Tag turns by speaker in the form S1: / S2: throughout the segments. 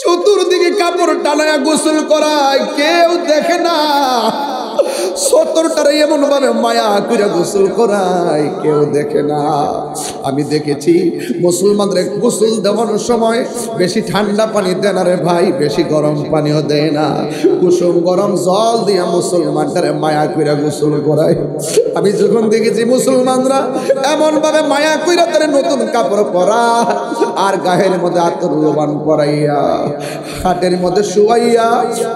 S1: চতুর্দিকে কাপড় টানায়া গোসল করায়, কেউ দেখে না। সতরটারে এমন ভাবে মায়া করে গোসল করায়, কেউ দেখে না। আমি দেখেছি মুসলমানদের গোসল দেওয়ানোর সময় বেশি ঠান্ডা পানি দেয় না রে ভাই, বেশি গরম পানিও দেয় না, কুসুম গরম জল দিয়ে মুসলমানটারে মায়া করে গোসল করায়। আমি যখন দেখেছি মুসলমানরা এমন ভাবে মায়া কইরা তারে নতুন কাপড় পরা আর গায়ের মধ্যে আতর লোবান পরাইয়া খাটের মধ্যে শুয়াইয়া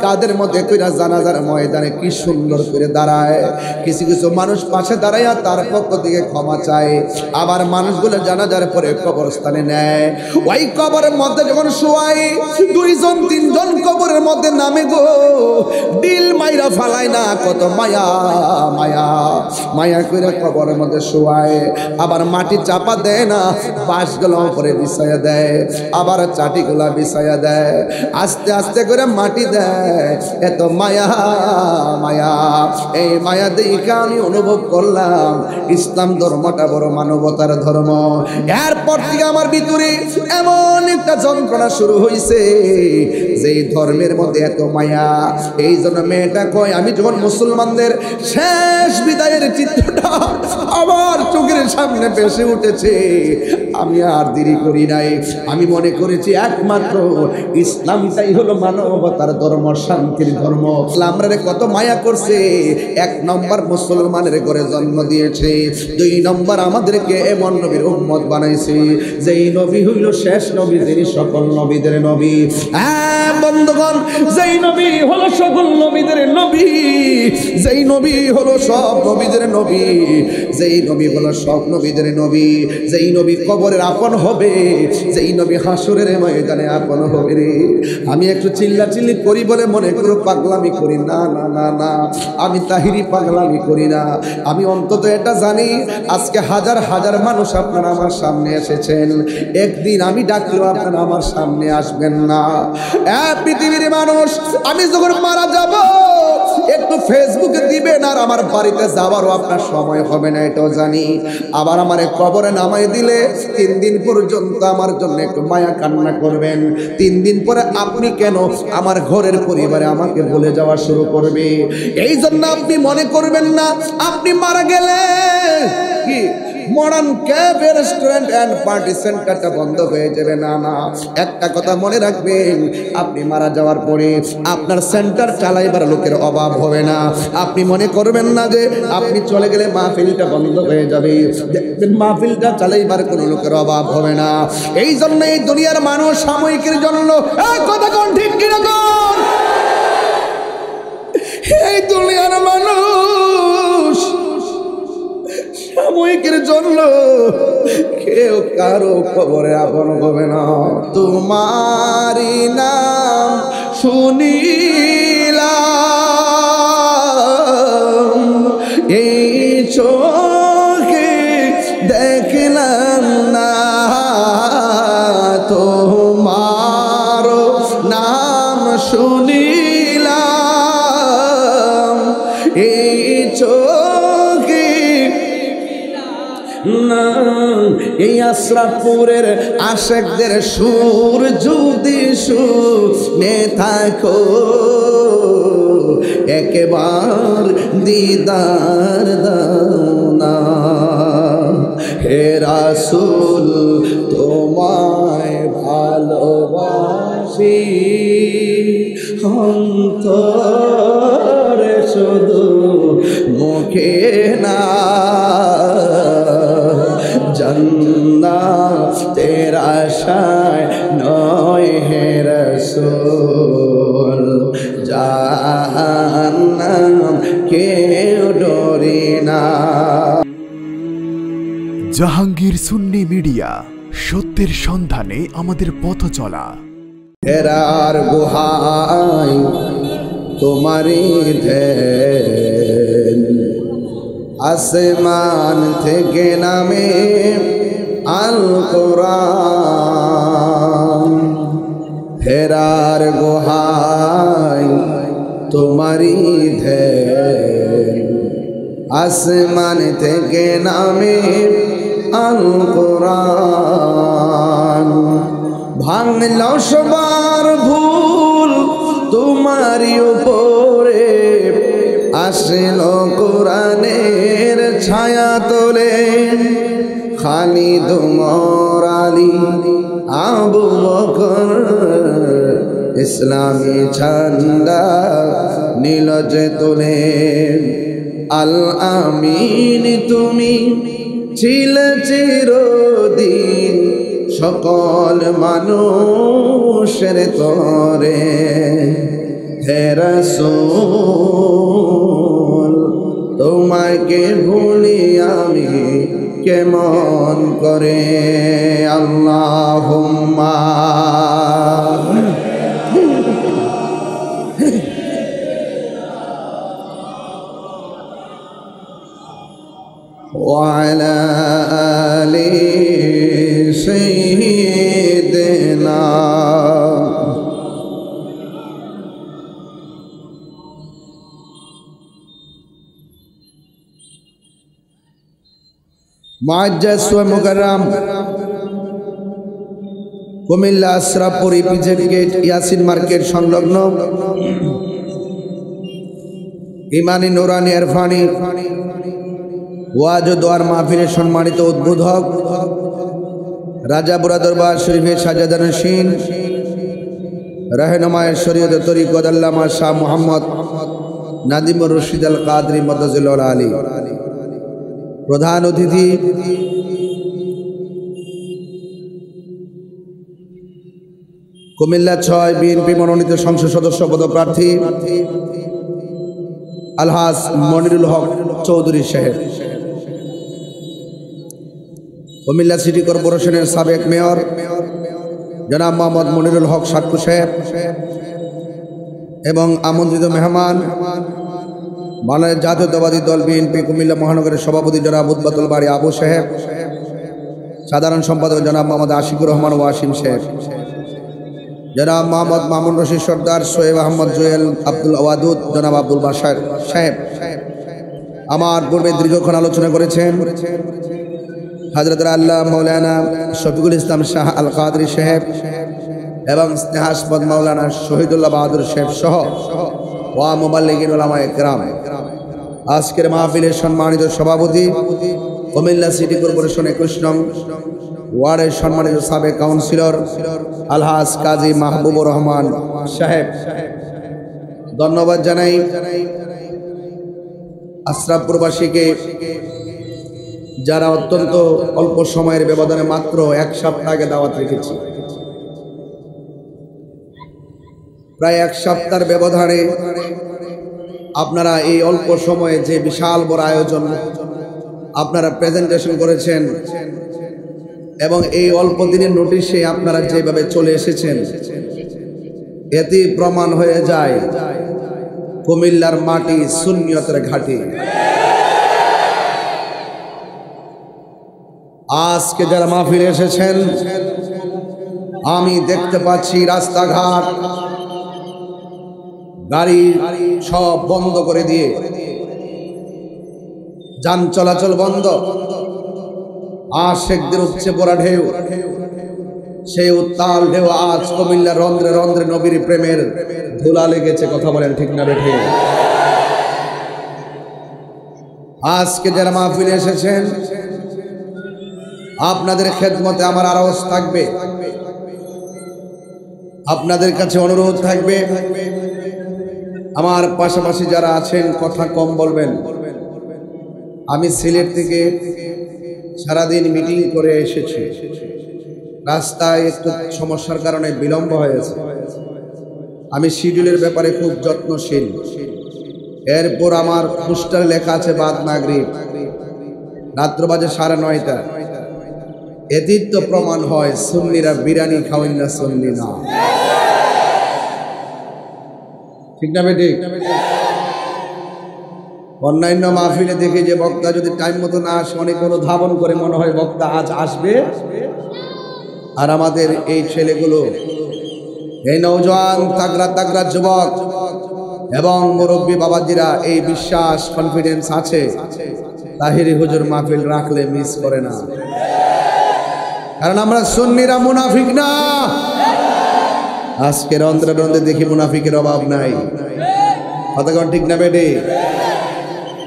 S1: কাদের মধ্যে কইরা জানাজার ময়দানে কি সুন্দর করে দাঁড়ায়। কিছু কিছু মানুষ পাশে দাঁড়াইয়া তার পক্ষ থেকে ক্ষমা চায়, আবার মানুষগুলো জানাজার পরে কবরস্থানে নেয়। ওই কবরের মধ্যে যখন শুয়াই, দুইজন তিনজন কবরের মধ্যে নামে গো, ডিল মাইরা ফালায় না, কত মায়া মায়া মায়া করে কবরের মধ্যে শুয়ায়। আবার মাটি চাপা দেয় না, বাঁশগুলো উপরে বিছাইয়া দেয়, আবার চাটিগুলা বিছাইয়া দেয়, আস্তে আস্তে করে মাটি দেয়। এত মায়া মায়া, এই মায়া দেখে আমি অনুভব করলাম ইসলাম ধর্মটা বড় মানবতার ধর্ম। এরপর থেকে আমার ভিতরে এমন একটা যন্ত্রণা শুরু হয়েছে, যেই ধর্মের মধ্যে এত মায়া। এই জন্য মেয়েটা কয়, আমি যখন মুসলমানদের শেষ বিদায়ের চিত্রটা আমার চোখের সামনে ভেসে উঠেছে, আমি আর দেরি করি নাই। আমি মনে করেছি একমাত্র ইসলামটাই হলো মানবতার ধর্ম, শান্তির ধর্ম। ইসলামরে কত মায়া করছে। এক নম্বর মুসলমানের ঘরে জন্ম দিয়েছে, দুই নম্বর আমাদেরকে এমন নবীর উম্মত বানাইছে যেই নবী হইল শেষ নবী, যিনি সকল নবীদের নবী। হ্যাঁ বন্ধুগণ, যেই নবী হলো সকল নবীদের নবী, যেই নবী হলো সব নবীদের নবী, যেই নবী হলো সব নবীদের নবী, যেই নবী কবরের আপন হবে, যেই নবী হাসরের ময়দানে আপন হবে রে। আমি একটু চিল্লাচিল্লি করি বলে মনে করো পাগলামি করি না, না না না, আমি তাহিরি পাগলামি করি না। আমি অন্তত এটা জানি, আজকে হাজার হাজার মানুষ আপনারা আমার সামনে এসেছেন, একদিন আমি ডাকলেও আপনারা আমার সামনে আসবেন না। পৃথিবীর মানুষ, আমি যখন মারা যাব একটু ফেসবুকে দিবেন, আর আমার বাড়িতে যাওয়ারও আপনার সময় হবে না, এটাও জানি। আবার আমার কবরে নামাই দিলে 3 দিন পর্যন্ত আমার জন্য একটু মায়া কান্না করবেন। 3 দিন পরে আপনি কেন আমার ঘরের পরিবারে আমাকে বলে যাওয়া শুরু করবে। এই জন্য আপনি মনে করবেন না আপনি মারা গেলে কি modern cafe restaurant and party সেন্টারটা বন্ধ হয়ে যাবে। না না, একটা কথা মনে রাখবেন, আপনি মারা যাওয়ার পরে আপনার সেন্টার চালাইবার লোকের অভাব হবে না। আপনি মনে করবেন না যে আপনি চলে গেলে মাহফিলটা বন্ধ হয়ে যাবে, দেখবেন মাহফিলটা চালাইবার কোনো লোকের অভাব হবে না। এই জন্য এই দুনিয়ার মানুষ সাময়িকের জন্য, কথা কোন ঠিক কিনা কোন, এই দুনিয়ার মানুষ সাময়িকের জন্য কেউ কারো খবরে আপন হবে না। তোমারি নাম শুনিলাম, এই চোখে দেখলাম না, তোমার নাম শুনিলাম, এই চোখে না। এই আশরাফপুরের আশেকদের সুর যদি শুনে থাকো, একবার দিদার দাও না। হে রাসূল তোমায় ভালোবাসি, অন্তরে শুধু মুখে না, জান্নাতের আশায় নয় হে রাসূল, জাহান্নাম কেউ ডরি না।
S2: জাহাঙ্গীর সুন্নি মিডিয়া, সত্যের সন্ধানে আমাদের পথ চলা।
S1: হেরার গুহায় তোমারি ধ্যান, আসমান থেকে নামে আল কোরআন। হেরার গুহায় তোমারি ধ্যান, আসমান থেকে নামে আল কোরআন। ভাঙল সবার আসল কোরআনের ছায়া তোলে খালিদ ওমর আলী আবু বকর ইসলামী ঝান্ডা নীল যে তোলে আল আমিন তুমি ছিলে চিরদিন সকল মানুষের তরে হে রাসূল তোমাকে ভুলি আমি কেমন করে আল্লাহুম্মা وعلى آل سيدنا معزز ومكرم Comilla Ashrafpur EPZ gate Yasin market সংলগ্ন ইমানি নুরানি ইরফানি ওয়াজ ও দোয়ার মাহফিলের সম্মানিত উদ্বোধক রাজাপুরা দরবার শরীফের সাজাদানশীন রাহনুমায়ে শরীয়ত তরিকত আল্লামা শাহ মুহাম্মদ নাদিমুর রশিদ আল কাদরি মাদাজুল্লাহ আলী প্রধান অতিথি কুমিল্লা 6 বিএনপি মনোনীত সংসদ সদস্য পদপ্রার্থী আলহাজ মনিরুল হক চৌধুরী সাহেব, কুমিল্লা সিটি কর্পোরেশনের সাবেক মেয়র জনাব মোহাম্মদ মনিরুল হক সাক্কু সাহেব এবং আমন্ত্রিত মেহমান বাংলাদেশ জাতীয়তাবাদী দল বিএনপি কুমিল্লা মহানগরের সভাপতি জনাব উদ্বাতুল বাড়ি আবু সাহেব, সাধারণ সম্পাদক জনাব মোহাম্মদ আশিকুর রহমান ওয়াসিম সাহেব, জনাব মোহাম্মদ মামুন রশিদ সর্দার, সোহেব আহমদ জুয়েল, আব্দুল ওয়াদুদ, জনাব আব্দুল বাশার সাহেব আমার পূর্বে দীর্ঘক্ষণ আলোচনা করেছেন। হযরত আল্লাহ মাওলানা শফিকুল ইসলাম শাহ আল কাদরি সাহেব এবং স্নেহাস্পদ মাওলানা শহীদুল্লাহ বাহাদুর সাহেব সহ ওয়া মুবাল্লিগিন উলামায়ে কেরাম, আজকের মাহফিলের সম্মানিত সভাপতি কুমিল্লা সিটি কর্পোরেশন 21 নং ওয়ার্ডের সম্মানিত সাবেক কাউন্সিলর আলহাজ কাজী মাহবুবুর রহমান সাহেব, ধন্যবাদ জানাই আশরাফপুরবাসীকে যারা অত্যন্ত অল্প সময়ের ব্যবধানে মাত্র 1 সপ্তাহ আগে দাওয়াত রেখেছে। প্রায় 1 সপ্তাহের ব্যবধানে আপনারা এই অল্প সময়ে যে বিশাল বড় আয়োজন আপনারা প্রেজেন্টেশন করেছেন এবং এই অল্প দিনের নোটিশে আপনারা যেভাবে চলে এসেছেন, এতে প্রমাণ হয়ে যায় কুমিল্লার মাটি সুন্নিয়তের ঘাঁটি। আজকে যারা মাহফিলে এসেছেন, আমি দেখতে পাচ্ছি রাস্তাঘাট গাড়ি সব বন্ধ করে দিয়ে যান চলাচল বন্ধ। আশেকদের উপচে পড়া ঢেউ, সেই উত্তাল ঢেউ আজ কুমিল্লার রন্ধ্রে রন্ধ্রে নবীর প্রেমের ধুলা লেগেছে। কথা বলেন ঠিক না বেঠে? আজকে যারা মাহফিলে এসেছেন, আপনাদের খেদমতে আমার আরজ থাকবে, আপনাদের কাছে অনুরোধ থাকবে, আমার পাশাপাশি যারা আছেন কথা কম বলবেন। আমি সিলেট থেকে সারাদিন মিটিং করে এসেছি, রাস্তায় একটু সমস্যার কারণে বিলম্ব হয়েছে। আমি শিডিউলের ব্যাপারে খুব যত্নশীল। এরপর আমার পোস্টারে লেখা আছে বাদ মাগরিব, রাত্র বাজে 9:30। এদিক তো প্রমাণ হয় সুন্নিরা বিরিয়ানি খাওয়েন না, সুন্নি না। ঠিক না বেটি? অন্যান্য মাহফিলে দেখি যে বক্তা যদি টাইম মতো না আসে, অনেক কোনো ধাবন করে মনে হয় বক্তা আজ আসবে। আর আমাদের এই ছেলেগুলো, এই নওজোয়ান তাগড়া তাগড়া যুবক এবং মুরব্বী বাবাজিরা এই বিশ্বাস কনফিডেন্স আছে, তাহিরি হুজুর মাহফিল রাখলে মিস করে না। কারণ আমরা সুন্নিরা মুনাফিক না। আজকে রন্ধ্রে রন্ধ্রে দেখি মুনাফিকের অভাব নাই। কতক্ষণ ঠিক না বেটি?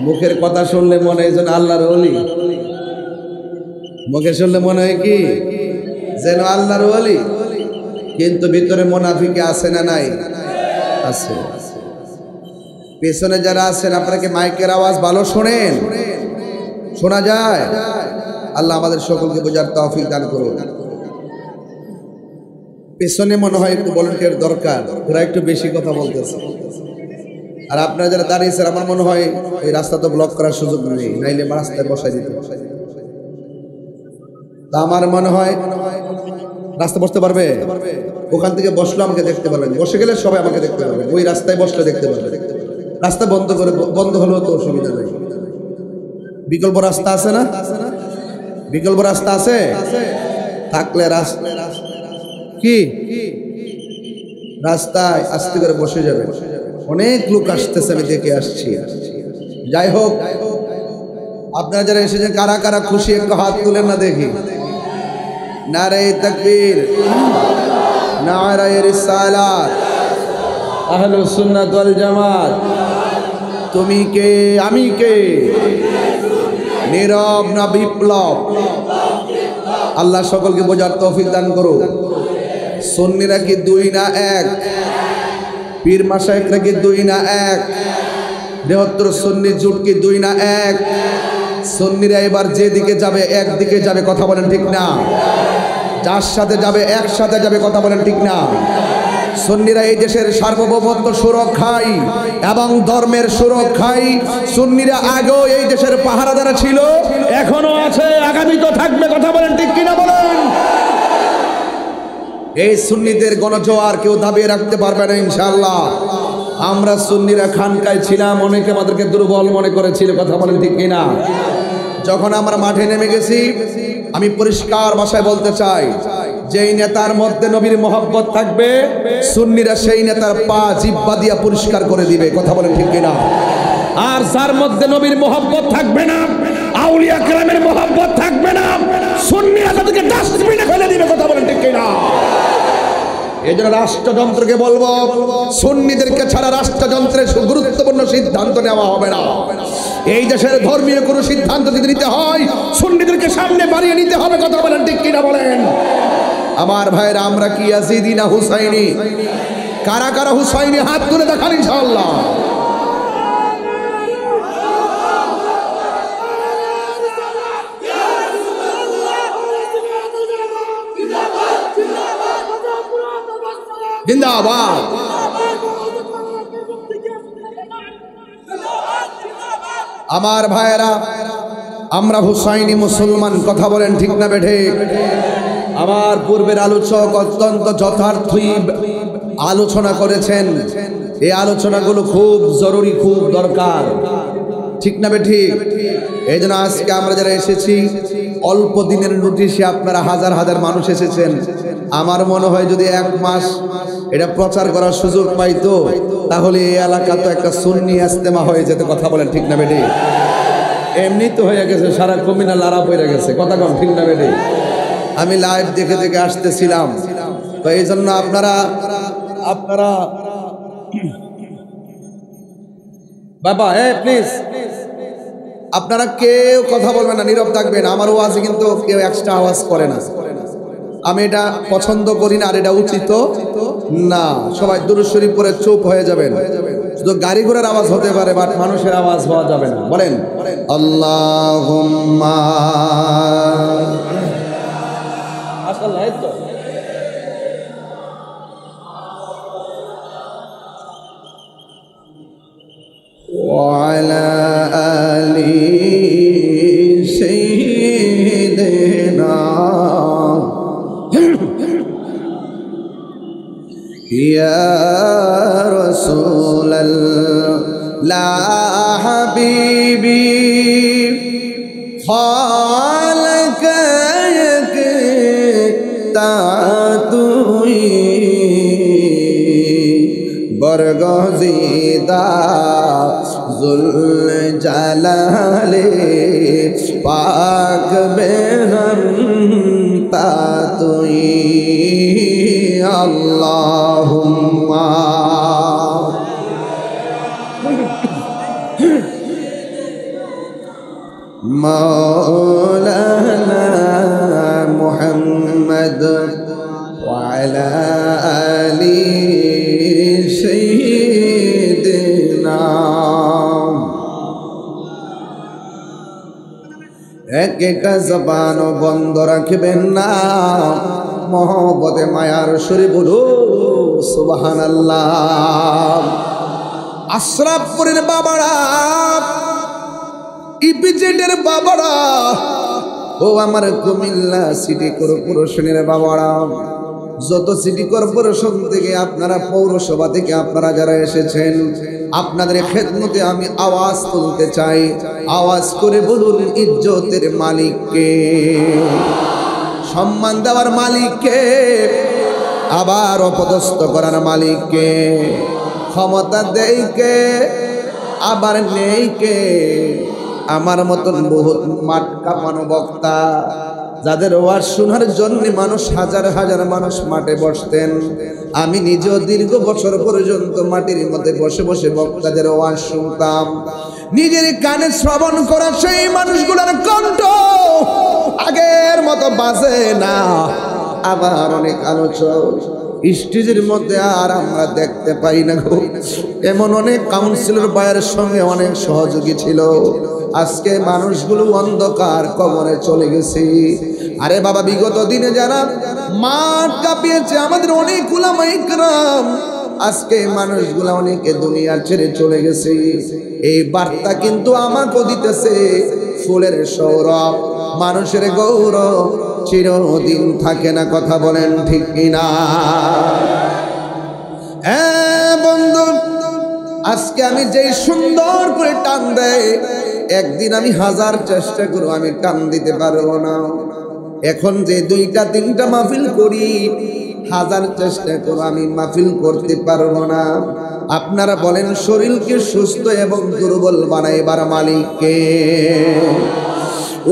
S1: মুখের কথা শুনলে মনে হয় যেন আল্লাহর ওলি, মুখে শুনলে মনে হয় কি যেন আল্লাহর ওলি, কিন্তু ভিতরে মুনাফিকে আছে না নাই? আছে। পেছনে যারা আছেন আপনারা কি মাইকের আওয়াজ ভালো শোনেন? শোনা যায়? আল্লাহ আমাদের সকলকে বোঝার তৌফিক দান করুন। পেছনে মনে হয় একটু ভলান্টিয়ার দরকার, ওরা একটু বেশি কথা বলতেছে। আর আপনারা যারা দাঁড়িয়েছেন আমার মনে হয় এই রাস্তা তো ব্লক করার সুযোগ নেই, নাইলে রাস্তায় বসাই দিতে। তা আমার মনে হয় রাস্তা বসতে পারবে, ওখান থেকে বসলে আমাকে দেখতে পারবেন, বসে গেলে সবাই আমাকে দেখতে পারবে, ওই রাস্তায় বসলে দেখতে পারবে। রাস্তা বন্ধ করে, বন্ধ হলেও তো অসুবিধা নেই। বিকল্প রাস্তা আছে না? বিকল্প রাস্তা আছে, থাকলে রাস্তা কি রাস্তায় আস্তে করে বসে যাবে। অনেক লোক আসতেছে, আমি দেখে আসছি। যাই হোক, আপনারা যারা এসেছেন কারা কারা খুশি একটু হাত তুলেন না দেখি। নারে তাকবীর, নারে রিসালাত, আহলুস সুন্নাত ওয়াল জামাত। তুমি কে আমি কে, নীরব না বিপ্লব? আল্লাহ সকলকে বোঝার তৌফিক দান করুন। সুন্নিরা কি দুই না এক? পীর মাশায়েখরা কি দুই না এক? বৃহত্তর সুন্নি জোট কি দুই না এক? সুন্নিরা এবার যেদিকে যাবে একদিকে যাবে, কথা বলেন ঠিক না? যার সাথে যাবে একসাথে যাবে, কথা বলেন ঠিক না? সুন্নিরা এই দেশের সার্বভৌমত্ব সুরক্ষায় এবং ধর্মের সুরক্ষায় সুন্নিরা আগেও এই দেশের পাহারাদার ছিল, এখনো আছে, আগামী তো থাকবে, কথা বলেন ঠিক কিনা বলেন? এই সুন্নিদের গণজোয়ার কেউ দাবিয়ে রাখতে পারবে না ইনশাআল্লাহ। আমরা সুন্নিরা খানকায় ছিলাম, অনেকে আমাদেরকে দুর্বল মনে করেছিল, কথা বলেন ঠিক কিনা? যখন আমরা মাঠে নেমে গেছি, আমি পরিষ্কার ভাষায় বলতে চাই, যেই নেতার মধ্যে নবীর মহব্বত থাকবে সুন্নিরা সেই নেতার পা জিহ্বা দিয়া পরিষ্কার করে দিবে, কথা বলেন ঠিক কিনা? আর যার মধ্যে নবীর মহব্বত থাকবে না, আউলিয়া কেরামের মহব্বত থাকবে না, সুন্নিরা তাদেরকে ডাস্টবিনে ফেলে দিবে, কথা বলেন ঠিক কিনা? এই জন্য রাষ্ট্রযন্ত্রকে বলবো, সুন্নিদেরকে ছাড়া রাষ্ট্রযন্ত্রের গুরুত্বপূর্ণ সিদ্ধান্ত নেওয়া হবে না। এই দেশের ধর্মীয় কোনো সিদ্ধান্ত যদি নিতে হয় সুন্নিদেরকে সামনে বাড়িয়ে নিতে হবে, কথা বলেন ঠিক কিনা বলেন? আমার ভাইরা, আমরা কি ইয়াজিদি না হুসাইনি? কারা কারা হুসাইনি হাত তুলে দেখান ইনশাআল্লাহ। জিন্দাবাদ। আমার ভাইয়েরা, আমরা হুসাইনি মুসলমান, কথা বলেন ঠিক না বেঠে? আমার পূর্বের আলোচক অত্যন্ত যথার্থই আলোচনা করেছেন, এই আলোচনাগুলো খুব জরুরি, খুব দরকার, ঠিক না বেঠিক? এই জন্য আজকে আমরা যারা এসেছি, অল্প দিনের নোটিশে আপনারা হাজার হাজার মানুষ এসেছেন। আমার মনে হয় যদি এক মাস এটা প্রচার করার সুযোগ পাইতো, তাহলে এই এলাকা তো একটা সুন্নি ইজতেমা হয়ে যেত, কথা বলেন ঠিক না বেঠিক? এমনি তো হয়ে গেছে, সারা কমিনা লারা হয়ে গেছে, কথা কম ঠিক না বেঠিক? আমি লাইভ দেখে দেখে আসতেছিলাম, তো এই জন্য আপনারা বাবা প্লিজ আপনারা কেউ কথা বলবেন না, নীরব থাকবেন। আমার ওয়াজে কিন্তু কেউ এক্সট্রা আওয়াজ করে না, আমি এটা পছন্দ করি না, আর এটা উচিত না। সবাই দুরূদ শরীফ পড়ে চুপ হয়ে যাবেন। শুধু গাড়ি ঘোড়ার আওয়াজ হতে পারে, বাট মানুষের আওয়াজ হওয়া যাবে না। বলেন আল্লাহুম্মা وعلى آل سيدنا يا رسول الله حبيبي خالق তুই বরগজিদা জুল জালালে পাক বেহম তা তুই আল্লাহুম্মা একটা জবানও বন্ধ রাখবেন না। মহব্বতে মায়ার সুরে বলো সুবহানাল্লাহ। আশরাফপুরের বাবারা, ইপিজেডের বাবারা, ও আমার কুমিল্লা সিটি কর্পোরেশনের বাবারা, যত সিটি কর্পোরেশন থেকে আপনারা, পৌরসভা থেকে আপনারা যারা এসেছেন, আপনাদের খেদমতে আমি আওয়াজ তুলতে চাই। আওয়াজ করে বলুন, ইজ্জতের মালিককে, সম্মান দেওয়ার মালিককে, আবার অপদস্থ করার মালিককে, ক্ষমতা দেয় কে, আবার নেই কে। আমার মতন বহুত মাঠ কাঁপানো বক্তা, যাদের ওয়াজ শোনার জন্য মানুষ হাজার হাজার মানুষ মাঠে বসতেন। আমি নিজেও দীর্ঘ বছর পর্যন্ত মাটির মধ্যে বসে বসে বক্তাদের ওয়াজ শুনতাম। নিজের কানে শ্রবণ করা সেই মানুষগুলোর কণ্ঠ আগের মতো বাজে না। আবার অনেক আলোচক স্টেজের মধ্যে আর আমরা দেখতে পাই না গো। এমন অনেক কাউন্সিলর ভাইয়ের সঙ্গে অনেক সহযোগী ছিল, আজকে মানুষগুলো অন্ধকার কবরে চলে গেছে। আরে বাবা, বিগত দিনে যারা মাঠ কাঁপিয়েছে আমাদের অনেক উলামা ইকরাম, আজকে মানুষগুলো অনেকে দুনিয়া ছেড়ে চলে গেছে। এই বার্তা কিন্তু আমাকেও দিতেছে, ফুলের সৌরভ, মানুষের গৌরব চিরদিন থাকে না। কথা বলেন ঠিক কিনা? হ্যাঁ বন্ধু, আজকে আমি যেই সুন্দর করে টান দেয়, একদিন আমি হাজার চেষ্টা করব আমি টান দিতে পারবো না। এখন যে দুইটা তিনটা মাহফিল করি, হাজার চেষ্টা করব আমি মাহফিল করতে পারবো না। আপনারা বলেন, শরীরকে সুস্থ এবং দুর্বল বানাইবার মালিককে?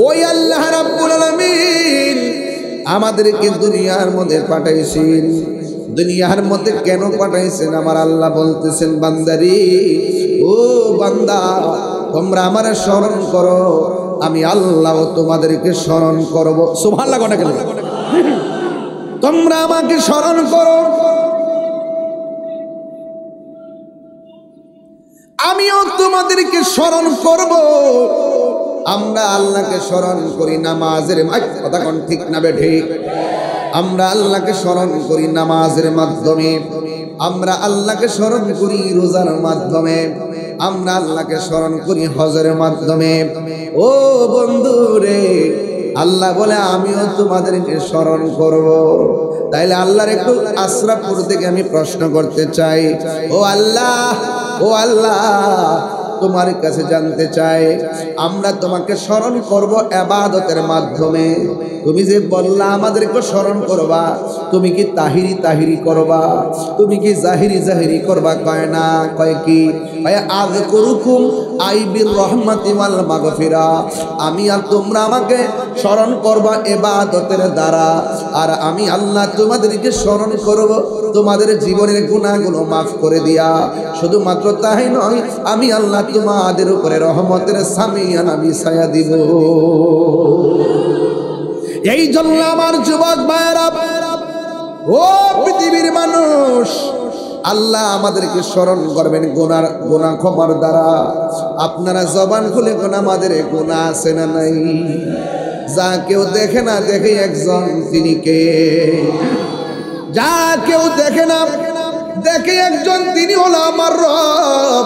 S1: ওই আল্লাহ রাব্বুল আলামিন আমাদেরকে দুনিয়ার মধ্যে পাঠাইছেন। দুনিয়ার মধ্যে কেন পাঠাইছেন? আমার আল্লাহ বলতেছেন, বান্দারি, ও বান্দা, তোমরা আমারে স্মরণ করো, আমি আল্লাহ তোমাদেরকে স্মরণ করব। সুবহানাল্লাহ। কোনটা কেন? তোমরা আমাকে স্মরণ করো, আমিও তোমাদেরকে স্মরণ করব। আমরা আল্লাহকে স্মরণ করি নামাজের, কথা কোন ঠিক না বেঠে? আমরা আল্লাহকে স্মরণ করি নামাজের মাধ্যমে, আমরা আল্লাহকে স্মরণ করি রোজার মাধ্যমে, আমরা আল্লাহকে স্মরণ করি হজের মাধ্যমে। ও বন্ধু রে, আল্লাহ বলে আমিও তোমাদেরকে স্মরণ করব। তাইলে আল্লাহর একটু আশরাফপুর থেকে আমি প্রশ্ন করতে চাই, ও আল্লাহ, ও আল্লাহ, তোমার কাছে জানতে চাই, আমরা তোমাকে স্মরণ করব ইবাদতের মাধ্যমে। তুমি যে বললা আমাদেরকে স্মরণ করবা, তুমি কি তাহিরি তাহিরি করবা? তুমি কি জাহিরি জাহিরি করবা? কয় না, কয় কি? কয় আযকুরুকুম আইবির রহমাতি ওয়াল মাগফিরা। আমি আর তোমরা আমাকে স্মরণ করবা ইবাদতের দ্বারা, আর আমি আল্লাহ তোমাদেরকে স্মরণ করব তোমাদের জীবনের গুনাহগুলো মাফ করে দিয়া। শুধুমাত্র তাই নয়, আমি আল্লাহ তোমাদের উপরে রহমতের সামিয়ানা বিছায়া দিব। এই জন্য আমার যুবক ভাইরা, ও পৃথিবীর মানুষ, আল্লাহ আমাদেরকে স্মরণ করবেন গুনাহ ক্ষমার দ্বারা। আপনারা জবান খুলে কোন আমাদের গুনাহ আছে না নাই? যা কেউ দেখে না দেখে একজন, তিনি কে? যা কেউ দেখে না দেখে একজন, তিনি হলো আমার রব।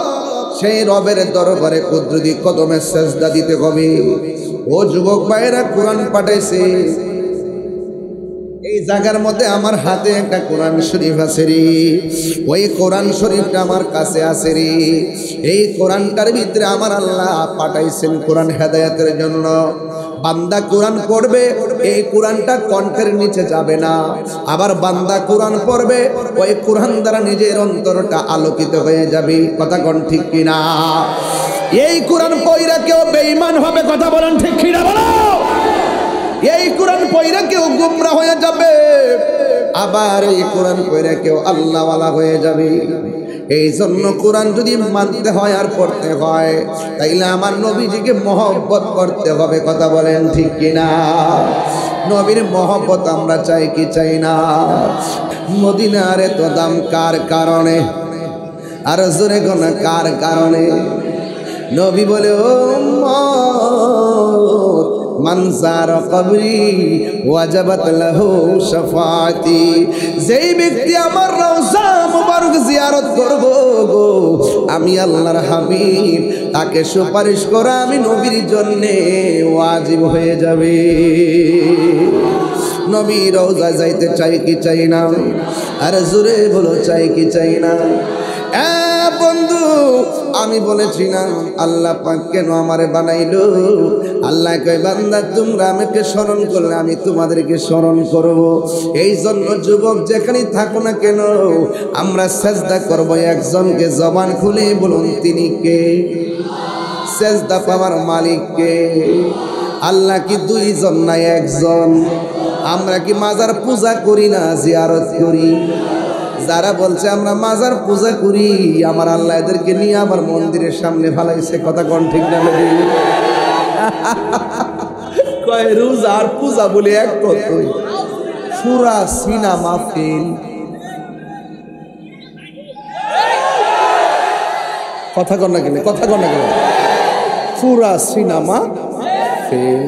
S1: সেই রবের দরবারে কুদরতি কদমে সেজদা দিতে হবে। ও যুবক ভাইরা, কোরআন পাঠাইছে, এই জায়গার মধ্যে আমার হাতে একটা কোরআন শরীফ আছে রে। ওই কোরআন শরীফটা আমার কাছে আছে রে। এই কোরআনটার ভিতরে আমার আল্লাহ পাঠাইছেন কোরআন হেদায়েতের জন্য। বান্দা কোরআন পড়বে, এই কোরআনটা কণ্ঠের নিচে যাবে না। আবার বান্দা কোরআন পড়বে, ওই কোরআন দ্বারা নিজের অন্তরটা আলোকিত হয়ে যাবে। কথা কোন ঠিক কিনা? এই কোরআন পড়া কেউ বেঈমান হবে। কথা বলেন ঠিক কিনা? বলো। এই কোরআন পড়া কেউ গুমরা হয়ে যাবে, আবার এই কোরআন পড়া কেউ আল্লাহওয়ালা হয়ে যাবে। এই জন্য কোরআন যদি মানতে হয় আর পড়তে হয়, তাইলে আমার নবীজিকে মহব্বত করতে হবে। কথা বলেন ঠিক কিনা? নবীর মহব্বত আমরা চাই কি চাই না? মদিনার এত দাম কার কারণে? আর জোরে কোন কার কারণে? নবী বলে, ও মান যারা কবরি ওয়াজাবাত লাহু শাফাআতি, যেই ব্যক্তি আমার রওজা মুবারক জিয়ারত করব গো, আমি আল্লাহর হাবিব তাকে সুপারিশ করা আমি নবীর জন্য ওয়াজিব হয়ে যাবে। নবী রওজায় যাইতে চাই কি চাই না? আর জোরে বলো চাই কি চাই না? বন্ধু, আমি বলেছি না আল্লাহ পাক কেন আমারে বানাইলো? আল্লাহ কয় বান্দা তোমরা আমাকে স্মরণ করলে আমি তোমাদেরকে স্মরণ করব। এই জন্য যুবক যেখানে থাকো না কেন, আমরা সেজদা করব একজনকে। জবান খুলে বলুন তিনি কে? সেজদা পাওয়ার মালিক কে? আল্লাহ কি দুইজন না একজন? আমরা কি মাজার পূজা করি না জিয়ারত করি? যারা বলছে আমরা মাজার পূজা করি, আমার আল্লাহ এদেরকে নিয়ে আমার মন্দিরের সামনে ফালাইছে। কথা কোন ঠিক না? কয় রোজা আর পূজা বলে এক কথাই, পুরা সিনেমা ফেল। কথা কন না কেন? কথা কন না কেন? পুরা সিনেমা ফেল।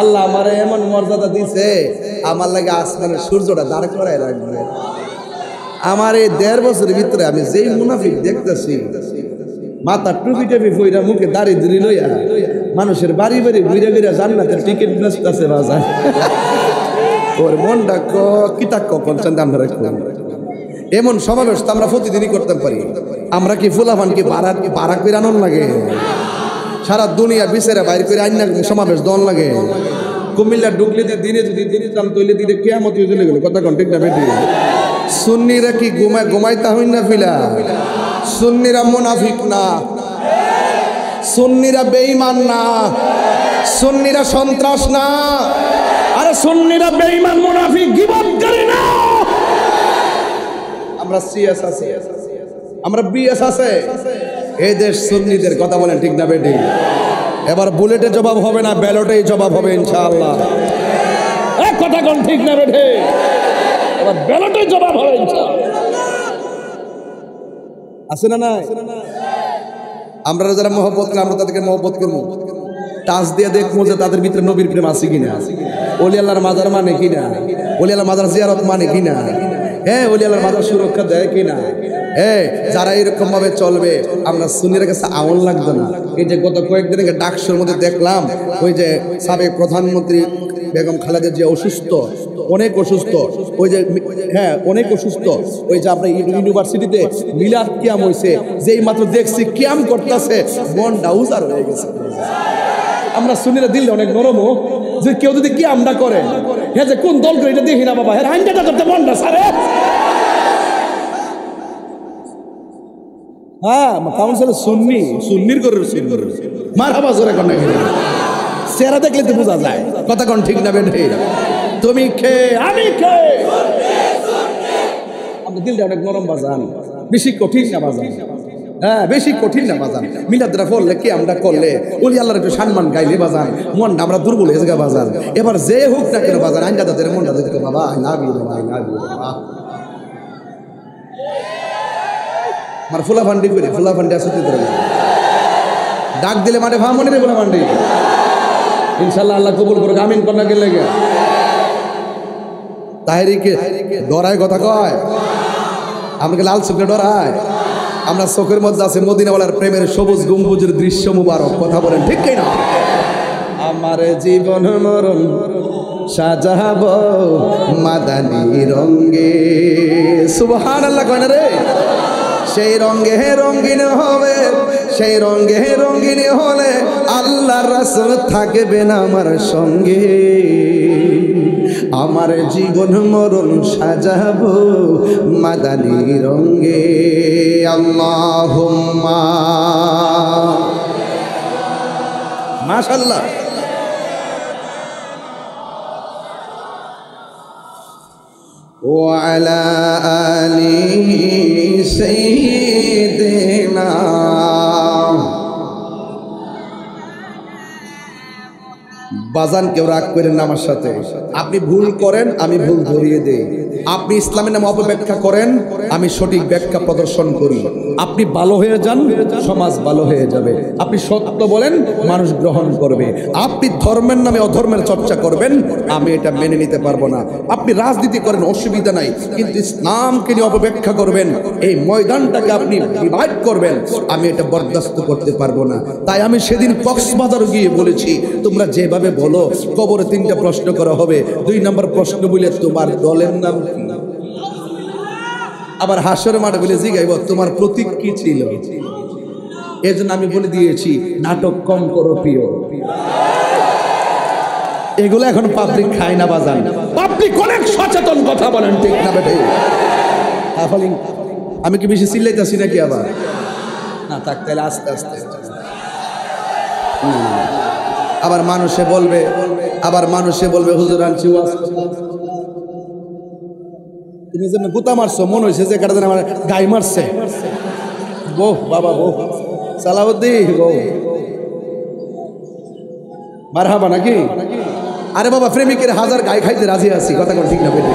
S1: আল্লাহ আমার এমন মর্যাদা দিছে, আমার লাগে আসমানের সূর্যটা দাঁড় করায় রাখবে। আমার এই 1.5 বছরের ভিতরে আমি যেই মুনাফিক দেখতেছি, মাথা টুপি টুপি ফইরা মুখে দাড়ি ধরি লইয়া মানুষের বাড়ি বাড়ি ঘুরে ঘুরে জান্নাতের টিকিট বেচতেছে বাজার। ওর মনটা কিতা কখন আমরা রাখবো? এমন সমাবেশ তো আমরা প্রতিদিনই করতে পারি। আমরা কি ফুলাফান কি বারাক করে আনন্দ লাগে? সারা দুনিয়া বিচারে বাইর করে আইন সমাবেশ দন লাগে। কুমিল্লা ঢুকলে দিনে যদি দিনে চান তৈলে দিনে কিয়ামত চলে গেল। কথা কোন ঠিক না বেটি? সুন্নিরা কি ঘুমাইতা হই না ফিলা? সুন্নিরা মুনাফিক না, সুন্নিরা বেঈমান না, সুন্নিরা সন্ত্রাস না, আরে সুন্নিরা বেঈমান মুনাফিক গীবতকারী না। আমরা সিএস আছে, আমরা বিএস আছে। এই দেশ সুন্নিদের। কথা বলেন ঠিক না বেটি? এবার বুলেটে জবাব হবে না, ব্যালটেই জবাব হবে ইনশাআল্লাহ। কথা কোন ঠিক না বেটি? এবার ব্যালটেই জবাব হবে ইনশাআল্লাহ। আছে না নাই? আমরা যারা মহব্বত করি আমরা তাদেরকে মহব্বত করবো। টাচ দিয়ে দেখবো যে তাদের ভিতরে নবীর প্রেম আছে কিনা, ওলি আল্লাহর মাজার মানে কিনা, ওলি আল্লাহর মাজার জিয়ারত মানে কিনা, হ্যাঁ ওলি আল্লাহর মাজার সুরক্ষা দেয় কিনা। যারা এরকম ভাবে চলবে, আমরা সুন্নির কাছে আমল লাগবে না। এই যে গত কয়েকদিন আগে ডাকসুর মধ্যে দেখলাম, ওই যে সাবেক প্রধানমন্ত্রী বেগম খালেদা জিয়া অসুস্থ, অনেক অসুস্থ, ওই যে হ্যাঁ অনেক অসুস্থ। ওই যে আপনার ইউনিভার্সিটিতে মিলাদ কিয়াম হয়েছে, যেই মাত্র দেখছি কিয়াম করতেছে, মনটা উজাড় হয়ে গেছে। আমরা সুন্নিরা দিলে অনেক নরম, যে কেউ যদি কিয়ামটা করে, হ্যাঁ যে কোন দল করে এটা দেখি না বাবা, হ্যাঁ আইনটা করতে মনটা সারে। হ্যাঁ কাউন্সিলর সুন্নি, সুন্নির করে মারহাবা জোরে কর না, চেহারা দেখলে তো বোঝা যায়। কথা কোন ঠিক না বেঠে? তুমি খে আমি খে, আমাদের দিলটা অনেক নরম বাজান, বেশি কঠিন না বাজান। হ্যাঁ বেশি কঠিন না বাজান। মিলাদরা পড়লে কি আমরা করলে ওলি আল্লাহর একটু সম্মান গাইলে বাজান, মনটা আমরা দুর্বল হয়ে যায় বাজান। এবার যে হোক না কেন বাজান, আইনটা তাদের মনটা দিতে বাবা I love you, I love you. আমার ফুলা ফান্ডি করে ফুলা ফান্ডি আসতে ডাক দিলে মাঠে ভামনি রে ফুলা ফান্ডি। ইনশাল্লাহ আল্লাহ কবুল করুক, আমিন কন্যা গেলে তাহেরিকে ডরায় কথা কয়, আমাকে লাল চোখে ডরায়। আমরা চোখের মধ্যে আছে মদিনাওয়ালার প্রেমের সবুজ গম্বুজের দৃশ্য মুবারক। কথা বলেন ঠিক কিনা? আমার জীবন মরণ সাজাবো মাদানী রঙে, সুবহানাল্লাহ কয় না রে? সেই রঙে রঙিন হবে, সেই রঙে রঙিন হলে আল্লাহর রাসূল থাকবেন আমার সঙ্গে। আমার জীবন মরণ সাজাবো মাদানী রঙে। আল্লাহুম্মা মাশাআল্লাহ। وعلى آل سيدنا বাজান কেউ রাগ করেন না আমার সাথে। আপনি ভুল করেন, আমি ভুল ধরিয়ে দেই। আপনি ইসলামের নামে অপব্যাখ্যা করেন, আমি সঠিক ব্যাখ্যা প্রদর্শন করি। আপনি ভালো হয়ে যান, সমাজ ভালো হয়ে যাবে। আপনি সত্য বলেন, মানুষ গ্রহণ করবে। আপনি ধর্মের নামে অধর্মের চর্চা করবেন, আমি এটা মেনে নিতে পারবো না। আপনি রাজনীতি করেন, অসুবিধা নাই, কিন্তু ইসলামকে নিয়ে অপব্যাখ্যা করবেন, এই ময়দানটাকে আপনি ডিভাইড করবেন, আমি এটা বরদাস্ত করতে পারবো না। তাই আমি সেদিন কক্সবাজার গিয়ে বলেছি, তোমরা যেভাবে বলো, কবরে 3টা প্রশ্ন করা হবে। 2 নম্বর প্রশ্ন বলে তোমার দলের নাম কি, আবার হাসরের মাঠে বলে জিগাইব তোমার প্রতীক কি ছিল। এই জন্য আমি বলে দিয়েছি, নাটক কম করো প্রিয়। এগুলো এখন পাবলিক খায় না বাজান, পাবলিক অনেক সচেতন, কথা বলেন ঠিক না বেটে? আমি কি বেশি চিল্লাইতেছি নাকি? আবার না থাক, তাহলে আস্তে আস্তে। আবার মানুষে বলবে হুজুর আনছি ওয়াজ। তুমি যেন গুতা মারছো, মনে হয়েছে যে কাটা যেন আমার গাই মারছে। বউ বাবা, বউ সালাউদ্দিন, বউ মারহাবা নাকি? আরে বাবা, প্রেমিকের 1000 গাই খাইতে রাজি আছি, কথা কোন ঠিক না বেটে?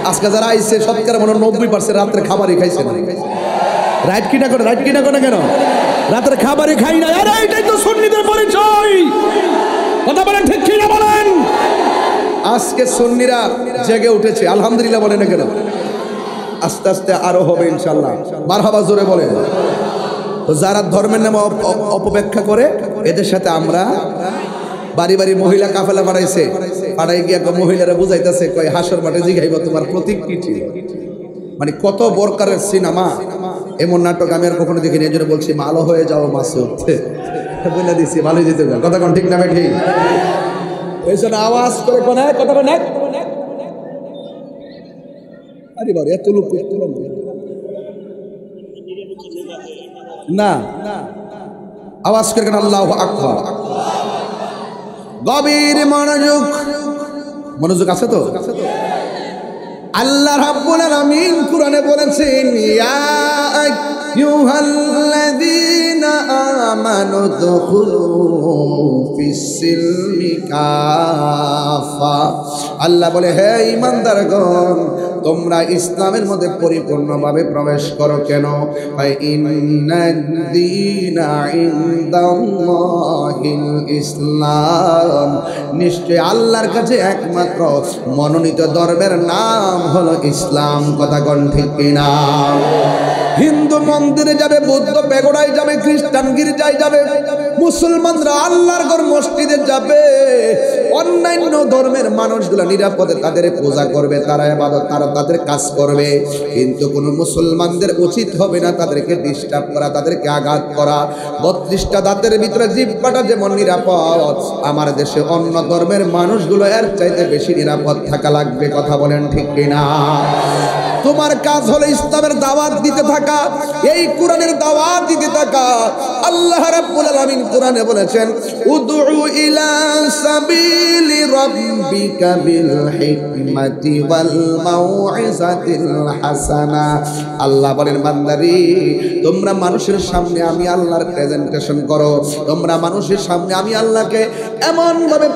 S1: আজকে যারা আইছে শতকরা মনে 90% রাত্রে খাবারই খাইছে না। রাইট কিনা করে কেন? রাতের খাবারই খাই না। আরে এটাই তো সুন্নিদের পরিচয়, কথা বলেন ঠিক কিনা বলেন? আজকে সুন্নিরা জেগে উঠেছে, আলহামদুলিল্লাহ বলেন না কেন? আস্তে আস্তে আরো হবে ইনশাআল্লাহ, মারহাবা জোরে বলেন। তো যারা ধর্মের নামে অপব্যাখ্যা করে, এদের সাথে আমরা বাড়ি বাড়ি মহিলা কাফেলা বাড়াইছে, পাড়াই গিয়ে মহিলারা বুঝাইতেছে, কয় হাসর মাঠে জিগাইব তোমার প্রতীক কি ছিল। মানে কত বরকারের সিনেমা, এমন নাটক আমি আর কখনো দেখিনি। এই জন্য বলছি, ভালো হয়ে যাও মাসুদ, বলে দিচ্ছি ভালোই যেতে, কথা কোন ঠিক না ঠিক? এই জন্য আওয়াজ করে কোনে কথা বলে আরে বাবা, এত লোক না, আওয়াজ করে কেন? আল্লাহু আকবার। গভীর মনোযোগ আছে তো? আল্লাহ রাব্বুল আলামিন কুরআনে বলেছেন, ইয়া আইয়ুহাল্লাযীনা আমানু দুখুলু ফিস-সিলমি কাফা। আল্লাহ বলে, হে ঈমানদারগণ, তোমরা ইসলামের মধ্যে পরিপূর্ণভাবে প্রবেশ করো। কেন? ইন্নাদ-দীনা ইনদাল্লাহিল ইসলাম, নিশ্চয় আল্লাহর কাছে একমাত্র মনোনীত ধর্মের নাম হলো ইসলাম, কথা কোন ঠিক কিনা? হিন্দু মন্দিরে যাবে, বৌদ্ধ পেগোড়ায় যাবে, খ্রিস্টান গির্জায় যাবে, মুসলমানরা আল্লাহর ঘর মসজিদে যাবে, অন্যান্য ধর্মের মানুষগুলো নিরাপদে তাদের পূজা করবে, তারা ইবাদত, তারা তাদের কাজ করবে। কিন্তু কোন মুসলমানদের উচিত হবে না তাদেরকে ডিস্টার্ব করা, তাদেরকে আঘাত করা। 32টা দাঁতের ভিতরে জিহ্বাটা যেমন নিরাপদ, আমার দেশে অন্য ধর্মের মানুষগুলো এর চাইতে বেশি নিরাপদ থাকা লাগবে, কথা বলেন ঠিক কিনা? তোমার কাজ হলো ইসলামের দাওয়াত দিতে থাকা, এই কোরআনের দাওয়াত দিতে থাকা। আল্লাহ রাব্বুল আলামিন কোরআনে বলেছেন, উদউ ইলা সাবিলি রাব্বিকা বিল হিকমাতি ওয়াল মাউইজাতিল হাসানা। আল্লাহ বলেন, বান্দারে, তোমরা মানুষের সামনে আমি আল্লাহর প্রেজেন্টেশন করো, তোমরা মানুষের সামনে আমি আল্লাহকে এমন ভাবে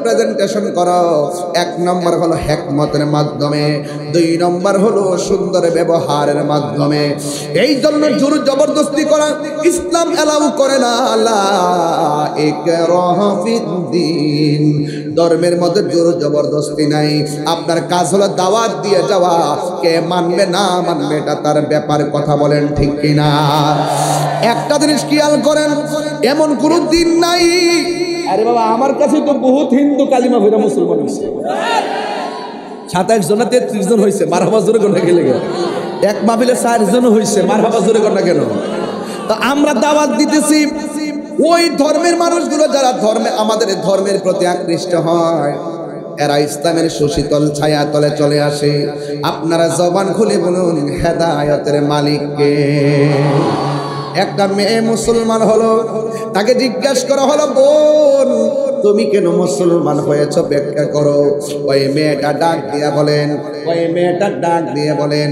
S1: প্রেজেন্টেশন করো। 1 নম্বর হলো হিকমতের মাধ্যমে, 2 নম্বর হলো সুন্দর ব্যবহারের মাধ্যমে। এই জন্য জোর জবরদস্তি করা ইসলাম এলাউ করে না। লা ইকরাহা ফিদ্দিন, ধর্মের মধ্যে জোর জবরদস্তি নাই। আপনার কাজ হলো দাওয়াত দিয়ে যাওয়া, কে মানবে না মানবে এটা তার ব্যাপার, কথা বলেন ঠিক কিনা? একটা জিনিস খেয়াল করেন, এমন কোন দিন নাই, আরে বাবা আমার কাছে তো বহুত হিন্দু কালিমা ভরে মুসলমান হয়েছে, 27 জন 33 জন হয়েছে, মারহাবা জোরে কোনটা গেলে এক মাহফিলে 4 জন হয়েছে, মারহাবা জোরে কোনটা কেন? তো আমরা দাওয়াত দিতেছি ওই ধর্মের মানুষগুলো যারা আমাদের ধর্মের প্রতি আকৃষ্ট হয়, এরা ইসলামের সুশীতল ছায়া তলে চলে আসে। আপনারা জবান খুলে বলুন, হেদায়েতের মালিক কে? একটা মেয়ে মুসলমান হলো, তাকে জিজ্ঞাসা করা হলো, বোন তুমি কেন মুসলমান হয়েছ ব্যাখ্যা করো। ওই মেয়েটা ডাক দিয়ে বলেন,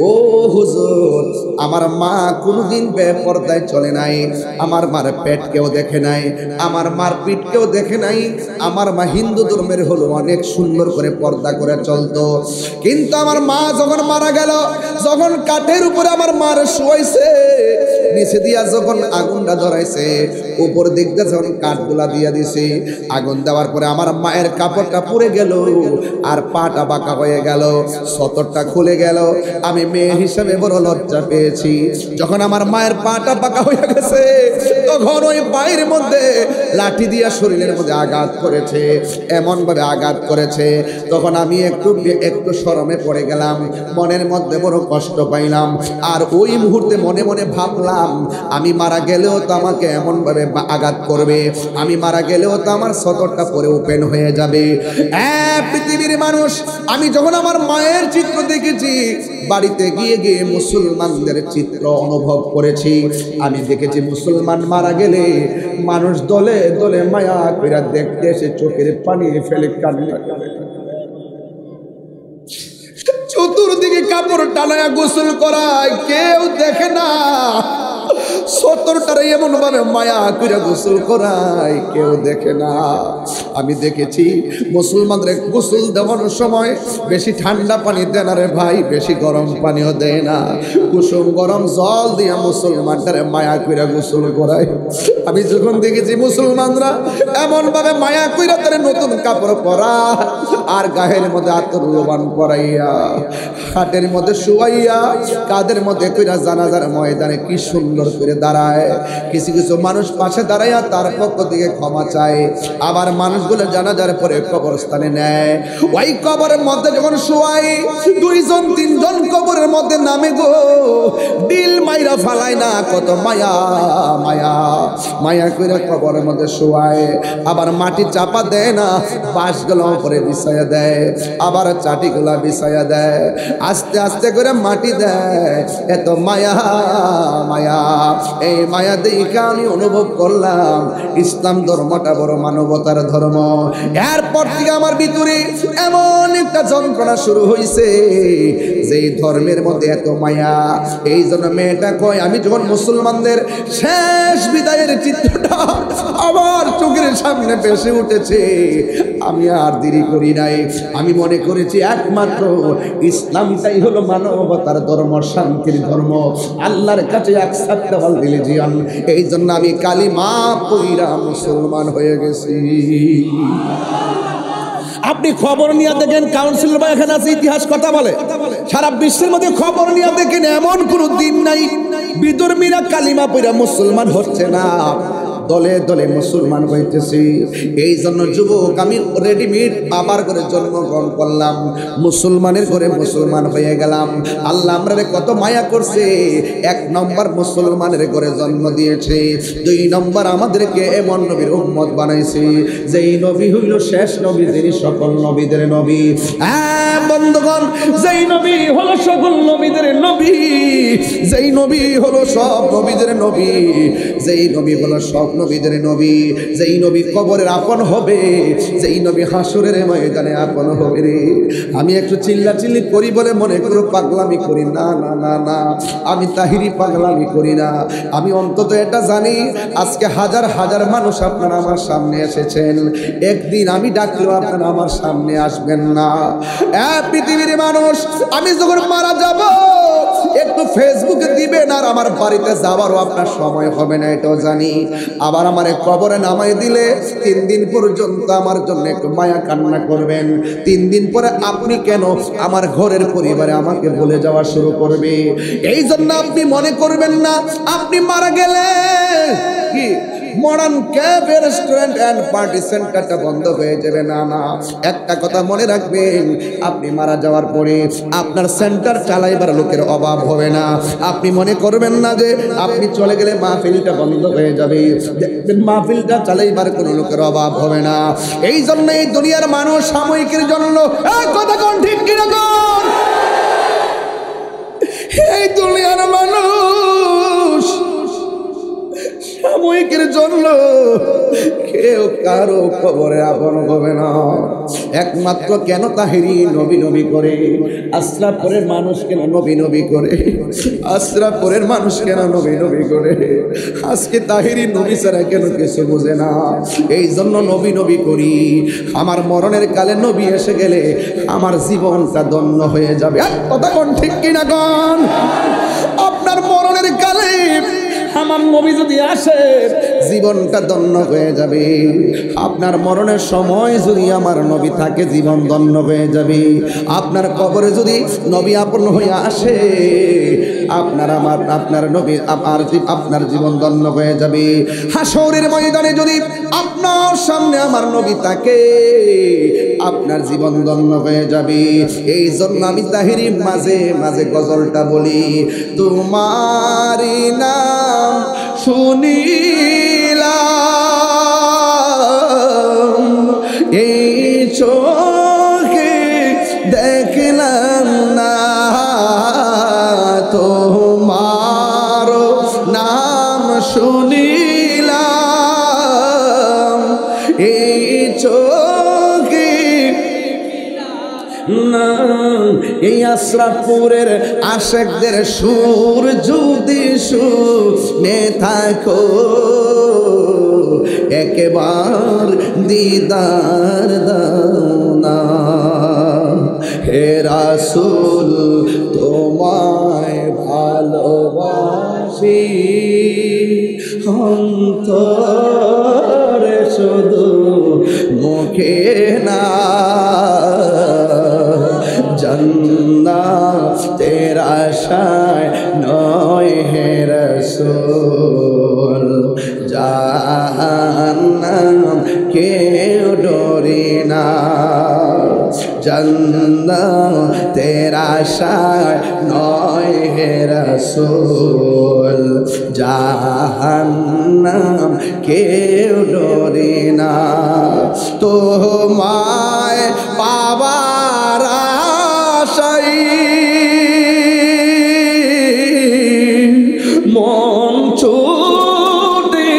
S1: ও হুজুর, আমার মা কোনোদিন বেপরদায় চলে নাই, আমার মার পেট কেউ দেখে নাই, আমার মার পিঠ কেউ দেখে নাই। আমার মা হিন্দু ধর্মের হলো অনেক সুন্দর করে পর্দা করে চলতো। কিন্তু আমার মা যখন মারা গেল, যখন কাঠের উপরে আমার মার শোয়াইছে, নিচে দিয়া যখন আগুনটা ধরাইছে, উপর দিক দিয়ে যখন কাঠগুলা দিয়া দিছে, আগুন দেওয়ার পরে আমার মায়ের কাপড়টা পুড়ে গেল আর পাটা বাঁকা হয়ে গেল, সতরটা খুলে গেল। আমি মেয়ে হিসেবে বড় লজ্জা পেয়েছি। যখন আমার মায়ের পাটা বাঁকা হয়ে গেছে, তখন ওই পায়ের মধ্যে লাঠি দিয়া শরীরের মধ্যে আঘাত করেছে, এমন ভাবে আঘাত করেছে। তখন আমি একটু শরমে পড়ে গেলাম, মনের মধ্যে বড় কষ্ট পাইলাম। আর ওই মুহূর্তে মনে মনে ভাবলাম, আমি মারা গেলেও তো আমাকে এমন ভাবে আঘাত করবে, আমি মারা গেলেও তো আমার সতরটা পরে ওপেন হয়ে যাবে। পৃথিবীর মানুষ, আমি যখন আমার মায়ের চিত্র দেখেছি, বাড়িতে গিয়ে গিয়ে মুসলমানদের চিত্র অনুভব করেছি। আমি দেখেছি মুসলমান মারা গেলে মানুষ দলে দলে মায়া করে দেখতে এসে চোখের পানি ফেলে কান্না করে। চতুর্দিকে কাপড় টানায় গোসল করায়, কেউ দেখে না। সতরটারে এমন ভাবে মায়া করে গোসল করায়, কেউ দেখে না। আমি দেখেছি মুসলমানদের গোসল দেওয়ার সময় বেশি ঠান্ডা পানি দেয় না রে ভাই, বেশি গরম পানিও দেয় না, কুসুম গরম জল দিয়া মুসলমানটারে মায়া করে গোসল করায়। আমি যখন দেখেছি মুসলমানরা এমন ভাবে মায়া করে তারে নতুন কাপড় পরা আর গায়ের মধ্যে আতর লোবান পরাইয়া, হাটের মধ্যে শুয়াইয়া, কাদের মধ্যে কইরা জানাজার ময়দানে কি সুন্দর করে দাঁড়ায়। কিছু কিছু মানুষ পাশে দাঁড়াইয়া তার পক্ষ থেকে ক্ষমা চায়, আবার মানুষগুলো জানাজার পরে কবরস্থানে নেয়। ওই কবরের মধ্যে যখন শোয়াই, দুইজন তিনজন কবরের মধ্যে নামে গো, ডিল মাইরা ফালায় না, কত মায়া মায়া মায়া করে কবরের মধ্যে শোয়ায়। আবার মাটি চাপা দেয় না, বাঁশগুলো উপরে বিছাইয়া দেয়, আবার চাটিগুলা বিছাইয়া দেয়, আস্তে আস্তে করে মাটি দেয়। এত মায়া মায়া, এই মায়া দেখে আমি অনুভব করলাম ইসলাম ধর্মটা বড় মানবতার ধর্ম। এরপর থেকে আমার ভিতরে এমন একটা যন্ত্রণা শুরু হয়েছে, যে ধর্মের মধ্যে এত মায়া। এই জন্য মেয়েটা কয়, আমি যখন মুসলমানদের শেষ বিদায়ের চিত্রটা আমার চোখের সামনে ভেসে উঠেছে, আমি আর দেরি করি নাই। আমি মনে করেছি একমাত্র ইসলামটাই হলো মানবতার ধর্ম, শান্তির ধর্ম, আল্লাহর কাছে অ্যাকসেপ্টেবল রিলিজিয়ন। এই জন্য আমি কালিমা পইরা মুসলমান হয়ে গেছি। আপনি খবর নিয়ে দেখেন, কাউন্সিলর বা এখানে আছে, ইতিহাস কথা বলে, সারা বিশ্বের মধ্যে খবর নিয়ে দেখেন এমন কোন দিন নাই বিধর্মীরা কালিমা পইরা মুসলমান হচ্ছে না, দলে দলে মুসলমান হইতেছি। এই জন্য যুবক, আমি রেডিমেড আবার করে জন্মগ্রহণ করলাম, মুসলমানের ঘরে মুসলমান হয়ে গেলাম। আল্লাহ আমরা কত মায়া করছে। 1 নম্বর মুসলমানের ঘরে জন্ম দিয়েছে, 2 নম্বর আমাদেরকে এমন নবীর উম্মত বানাইছে, যেই নবী হইল শেষ নবী, যিনি সকল নবীদের নবী। হ্যাঁ বন্ধুগণ, যেই নবী হলো সকল নবীদের নবী, যেই নবী হলো সব নবীদের নবী, যেই নবী হলো সব নবীদের নবী, যেই নবী কবরের আপন হবে, যেই নবী হাসরের ময়দানে আপন হবে রে। আমি একটু চিল্লাচিল্লি করি বলে মনে করো পাগলামি করি না, না না না, আমি তাহিরি পাগলামি করি না। আমি অন্তত এটা জানি, আজকে হাজার হাজার মানুষ আপনারা আমার সামনে এসেছেন, একদিন আমি ডাকলেও আপনারা আমার সামনে আসবেন না। পৃথিবীর মানুষ, আমি যখন মারা যাব একটু ফেসবুকে দিবেন, আর আমার বাড়িতে যাওয়ারও আপনার সময় হবে না, এটাও জানি। আবার আমার কবরে নামাই দিলে 3 দিন পর্যন্ত আমার জন্য একটু মায়া কান্না করবেন। 3 দিন পরে আপনি কেন আমার ঘরের পরিবারে আমাকে ভুলে যাওয়া শুরু করবে। এই জন্য আপনি মনে করবেন না আপনি মারা গেলে কি modern cafe, restaurant and party সেন্টারটা বন্ধ হয়ে যাবে। না না, একটা কথা মনে রাখবেন, আপনি মারা যাওয়ার পরে আপনার সেন্টার চালাইবার লোকের অভাব হবে না। আপনি মনে করবেন না যে আপনি চলে গেলে মাহফিলটা বন্ধ হয়ে যাবে, মাহফিলটা চালাইবার কোনো লোকের অভাব হবে না। এই জন্য এই দুনিয়ার মানুষ সাময়িকের জন্য, কথা কোন ঠিক কিরকম, এই দুনিয়ার মানুষ সাময়িকের জন্য কেউ কারো খবরে আপন হবে না। একমাত্র কেন তাহেরি নবী নবী করে, আশরাফপুরের মানুষ কেন নবী নবী করে, আশরাফপুরের মানুষ কেন নবী নবী করে, আজকে তাহেরি নবী ছাড়া কেন কিছু বোঝে না। এই জন্য নবী নবী করি। আমার মরণের কালে নবী এসে গেলে আমার জীবনটা ধন্য হয়ে যাবে। কথা কোন ঠিক কিনা কোন? আপনার মরণের কালে আমার নবী যদি আসে জীবনটা ধন্য হয়ে যাবে। আপনার মরণের সময় যদি আমার নবী থাকে জীবন ধন্য হয়ে যাবে। আপনার কবরে যদি নবী আপন হয়ে আসে আপনার নবী আপনার জীবন ধন্য হয়ে যাবে। হাসরের ময়দানে যদি আপনার সামনে আমার নবী থাকে আপনার জীবন ধন্য হয়ে যাবে। এই জন্য আমি তাহেরি মাঝে মাঝে গজলটা বলি, তোমারি নাম শুনিলাম এই চোখে দেখলাম না, তোমার নাম শুনিলাম এই চোখে না। এই আশরাফপুরের আশেকদের সুর যদি শুনে থাকো একবার দিদার দাও না। হে রাসূল তোমায় ভালোবাসি অন্তরে শুধু মুখে না, জান্নাতের আশায় নয় হে রাসূল, জাহান্নাম কেউ ডরি না। জান্নাতের আশায় নয় হে রাসূল, জাহান্নাম কেউ ডরি না। তোমায় পাবার আশায় মন ছুটে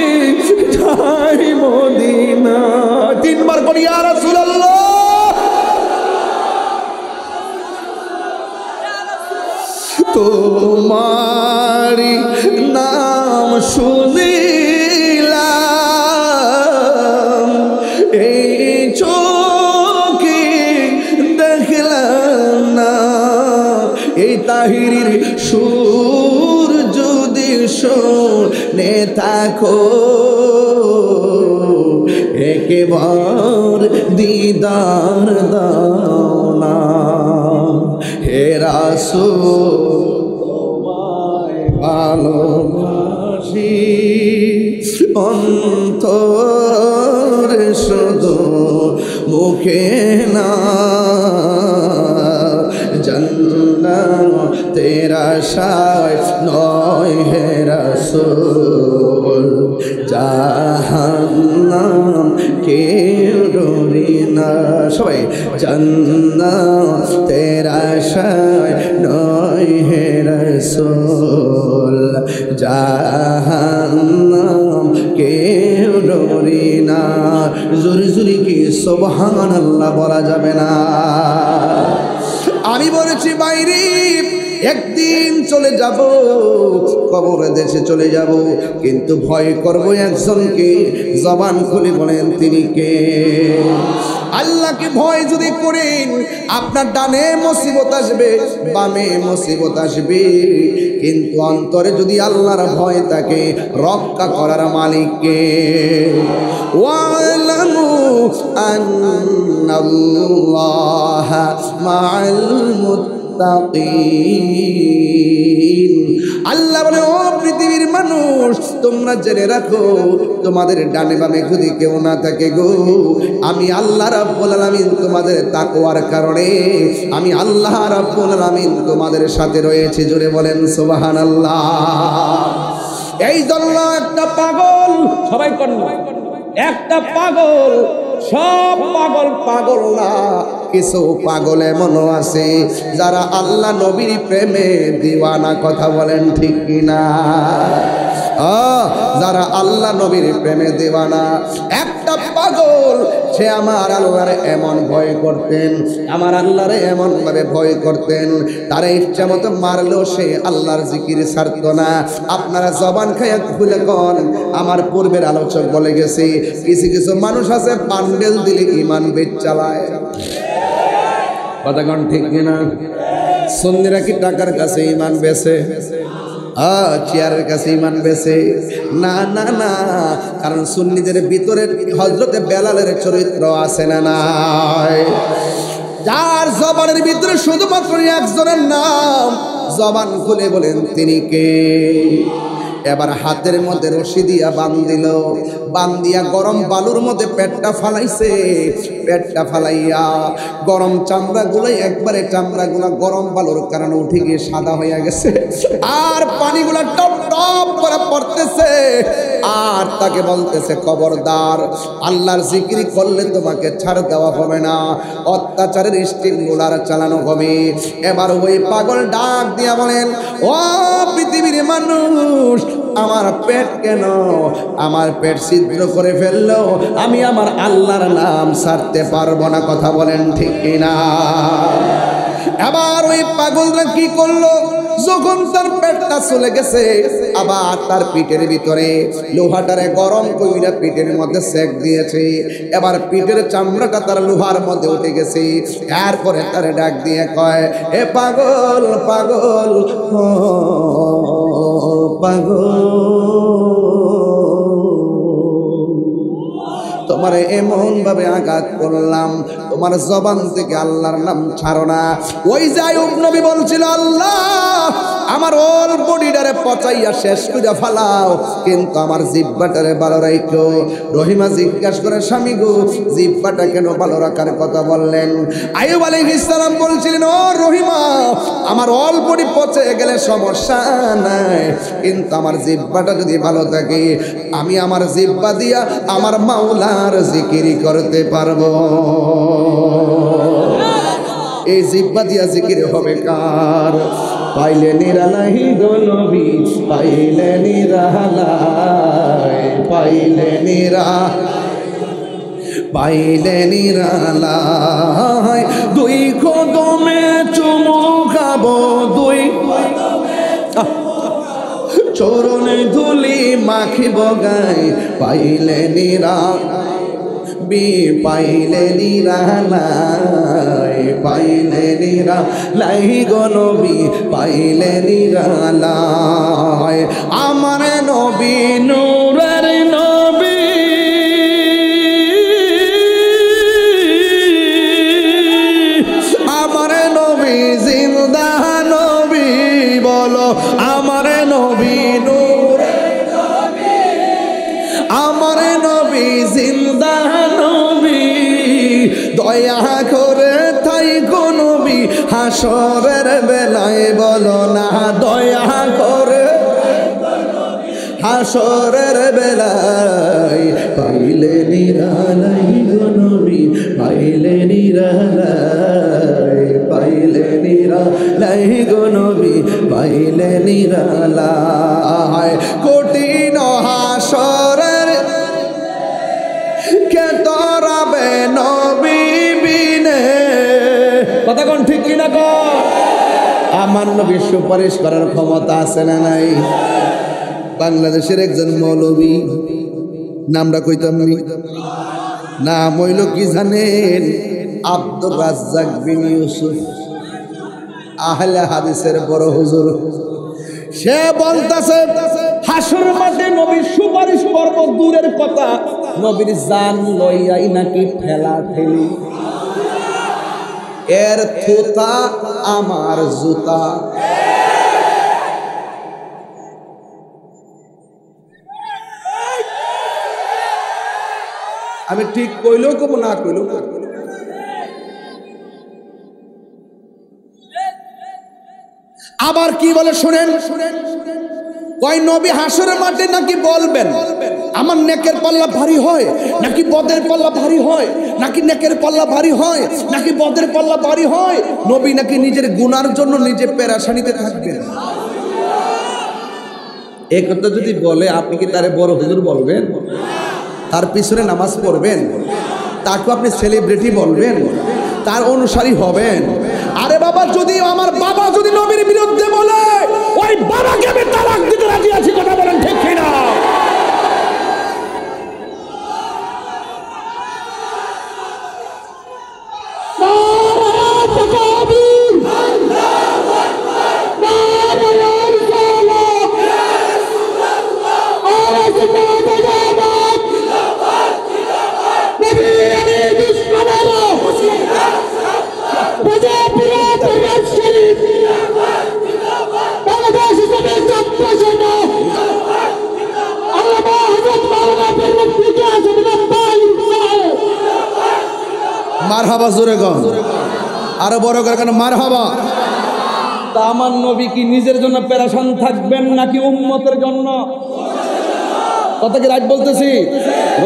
S1: যায় মদিনা। তিনবার বলি ইয়া রাসূলুল্লাহ। তোমারি নাম শুনিলাম এই চোখে দেখলাম না। এই তাহিরির সুর যদি শুনে থাকো একবার দিদার দাও না। হে রাসূল তোমায় ভালোবাসি অন্তরে শুধু মুখে না, জান্নাতের আশায় নয় হে রাসূল, জাহান্নাম কেউ ডরি না। সবাই জান্নাতের আশায় নয় হে রাসূল, জাহান্নাম কেউ ডরি না। জোরে জোরে কি সুবহানাল্লাহ বলা যাবে না? আমি বলেছি বাইরে একদিন চলে যাব, কবরের দেশে চলে যাব, কিন্তু ভয় করব একজনকে। জবান খুলে বলেন তিনি কে? আল্লাহকে ভয় যদি করেন আপনার ডানে মুসিবত আসবে বামে মুসিবত আসবে, কিন্তু অন্তরে যদি আল্লাহর ভয় থাকে রক্ষা করার মালিককে। ওয়ালামু আন্নাল্লাহা মাআল মুত্তাকিন। আল্লাহ বলে ও পৃথিবীর মানুষ তোমরা জেনে রাখো তোমাদের ডানে বামে যদি কেউ না থাকে গো, আমি আল্লাহ রাব্বুল আলামিন তোমাদের তাকওয়ার কারণে আমি আল্লাহ রাব্বুল আলামিন তোমাদের সাথে রয়েছে। জোরে বলেন সুবহানাল্লাহ। এই জন্য একটা পাগল, সবাই কন্যা, একটা পাগল, সব পাগল পাগল না, কিছু পাগল এমনও আছে যারা আল্লাহ নবীর প্রেমে দিওয়ানা। কথা বলেন ঠিক কিনা? যারা আল্লাহ নবীর প্রেমে দেওয়ানা, একটা পাগল সে আমার আল্লাহরে এমন ভয় করতেন, আমার আল্লাহরে এমন ভাবে ভয় করতেন, তারা ইচ্ছা মতো মারলেও সে আল্লাহর জিকির ছাড়ত না। আপনারা জবান খাইয়া খুলে কন, আমার পূর্বের আলোচক বলে গেছে কিছু কিছু মানুষ আছে বান্ডেল দিলে ইমান বেচ চালায়। কথা কন ঠিক কিনা? সুন্নিরা কি টাকার কাছে ইমান বেচে? চেয়ারের কাছে ইমান বেছে? না না না, কারণ সুন্নিদের ভিতরে হযরতে বেলালের চরিত্র আছে না নাই? যার জবানের ভিতরে শুধুমাত্র একজনের নাম, জবান খুলে বলেন তিনি কে? এবার হাতের মধ্যে রশি দিয়া বান্ধিল, বান্ধিয়া গরম বালুর মধ্যে পেটটা ফালাইছে, পেটটা ফালাইয়া গরম চামড়াগুলো একবারে চামড়াগুলা গরম বালুর কারণে উঠে গিয়ে সাদা হয়ে গেছে, আর পানিগুলা টপ টপ করে পড়তেছে, আর তাকে বলতেছে খবরদার, আল্লাহর জিকির করলে তোমাকে ছাড় দেওয়া হবে না, অত্যাচারের স্টিমুলার চালানো হবে। এবার ওই পাগল ডাক দিয়া বলেন, ও পৃথিবীর মানুষ, আমার পেট কেন, আমার পেট ছিদ্র করে ফেললো, আমি আমার আল্লাহর নাম ছাড়তে পারবো না। কথা বলেন ঠিক কিনা? আবার ওই পাগলরা কি করলো, যখন তার পেটটা চলে গেছে, আবার তার পিঠের ভিতরে লোহাটারে গরম কইরা পিঠের মধ্যে সেক দিয়েছে, এবার পিঠের চামড়াটা তার লোহার মধ্যে উঠে গেছে। এরপরে তারে ডাক দিয়ে কয়, এ পাগল পাগল ও পাগল, তোমারে এমন ভাবে আঘাত করলাম, তোমার জবান থেকে আল্লাহর নাম ছাড়ো না। ওই আইয়ুব নবী বলছিল, আল্লাহ আমার ওল বডিটারে পচাইয়া শেষ করে ফেলাও, কিন্তু আমার জিহ্বাটারে ভালো রাখো। রহিমা জিজ্ঞাসা করে, স্বামী গো, জিহ্বাটা কেন ভালো রাখার কথা বললেন? আইয়ুব আলাইহিস সালাম বলছিলেন, ও রহিমা, আমার অল বডি পচে গেলে সমস্যা নাই, কিন্তু আমার জিহ্বাটা যদি ভালো থাকে, আমি আমার জিহ্বা দিয়া আমার মাওলার জিকির করতে পারবো। এই জিহ্বা দিয়া জিকির হবে কার? পাইলে নিরালাই গো নবী, পাইলে নিরালাই, পাইলে নিরালাই, দুই কদমে চুমু খাবো, দুই চরণে ধুলি মাখিব গায়, পাইলে পাইলে নিরালাই, পাইলে নিরালাই গো নবী, পাইলে নিরালাই। আমার নবী নূরের নবী, আমার নবী জিন্দা নবী, বলো আমার নবী নূরের নবী, আমার নবী জিন্দা নবী, দয়া করে তাই গো নবী হাসরের বেলায়, বলো না দয়া করে হাসরের বেলায়, পাইলে নিরালাই গো নবী, পাইলে নিরালাই, পাইলে নিরালাই গো নবী, পাইলে নিরালাই। কঠিন হাসরের কে তরাবে নবী বিনে? কথা কোন ঠিক কিনা কো? আমার নবীর সুপারিশ করার ক্ষমতা আছে না নাই? বাংলাদেশের একজন মৌলবী, নামটা কইতাম নাম হইল কি জানেন? আব্দুর রাজ্জাক বিন ইউসুফ, আহলে হাদিসের বড় হুজুর। সে বলতাছে হাসর মাঠে নবীর সুপারিশ করব দূরের কথা, নবীর জান লইয়াই নাকি ঠেলা ঠেলি, এর থুতা আমার জুতা। আমি ঠিক কইলেও কব, না কইলেও কব। আবার কি বলে শুনেন, কয় নবী হাসরের মাঠে নাকি বলবেন, আমার নেকের পাল্লা ভারী হয় নাকি বদের পাল্লা ভারী হয়, নাকি নেকের পাল্লা ভারী হয় নাকি বদের পাল্লা ভারী হয়, নবী নাকি নিজের গুনার জন্য নিজে পেরেশানিতে থাকবেন। এই কথা যদি বলে আপনি কি তারে বড় হুজুর বলবেন? তার পিছনে নামাজ পড়বেন? তাকে আপনি সেলিব্রিটি বলবেন? তার অনুসারী হবেন? আরে বাবা, যদি আমার বাবা যদি নবীর বিরুদ্ধে বলে, ওই বাবাকে আমি তালাক দিতে রাজি আছি। কথা বলেন ঠিক কিনা? মারহাবা, জোরে গন, আরো বড় করে কেন মারহাবা। তা আমার নবী কি নিজের জন্য পেরেশান থাকবেন নাকি উম্মতের জন্য? কথা কি রাইট বলতেছি?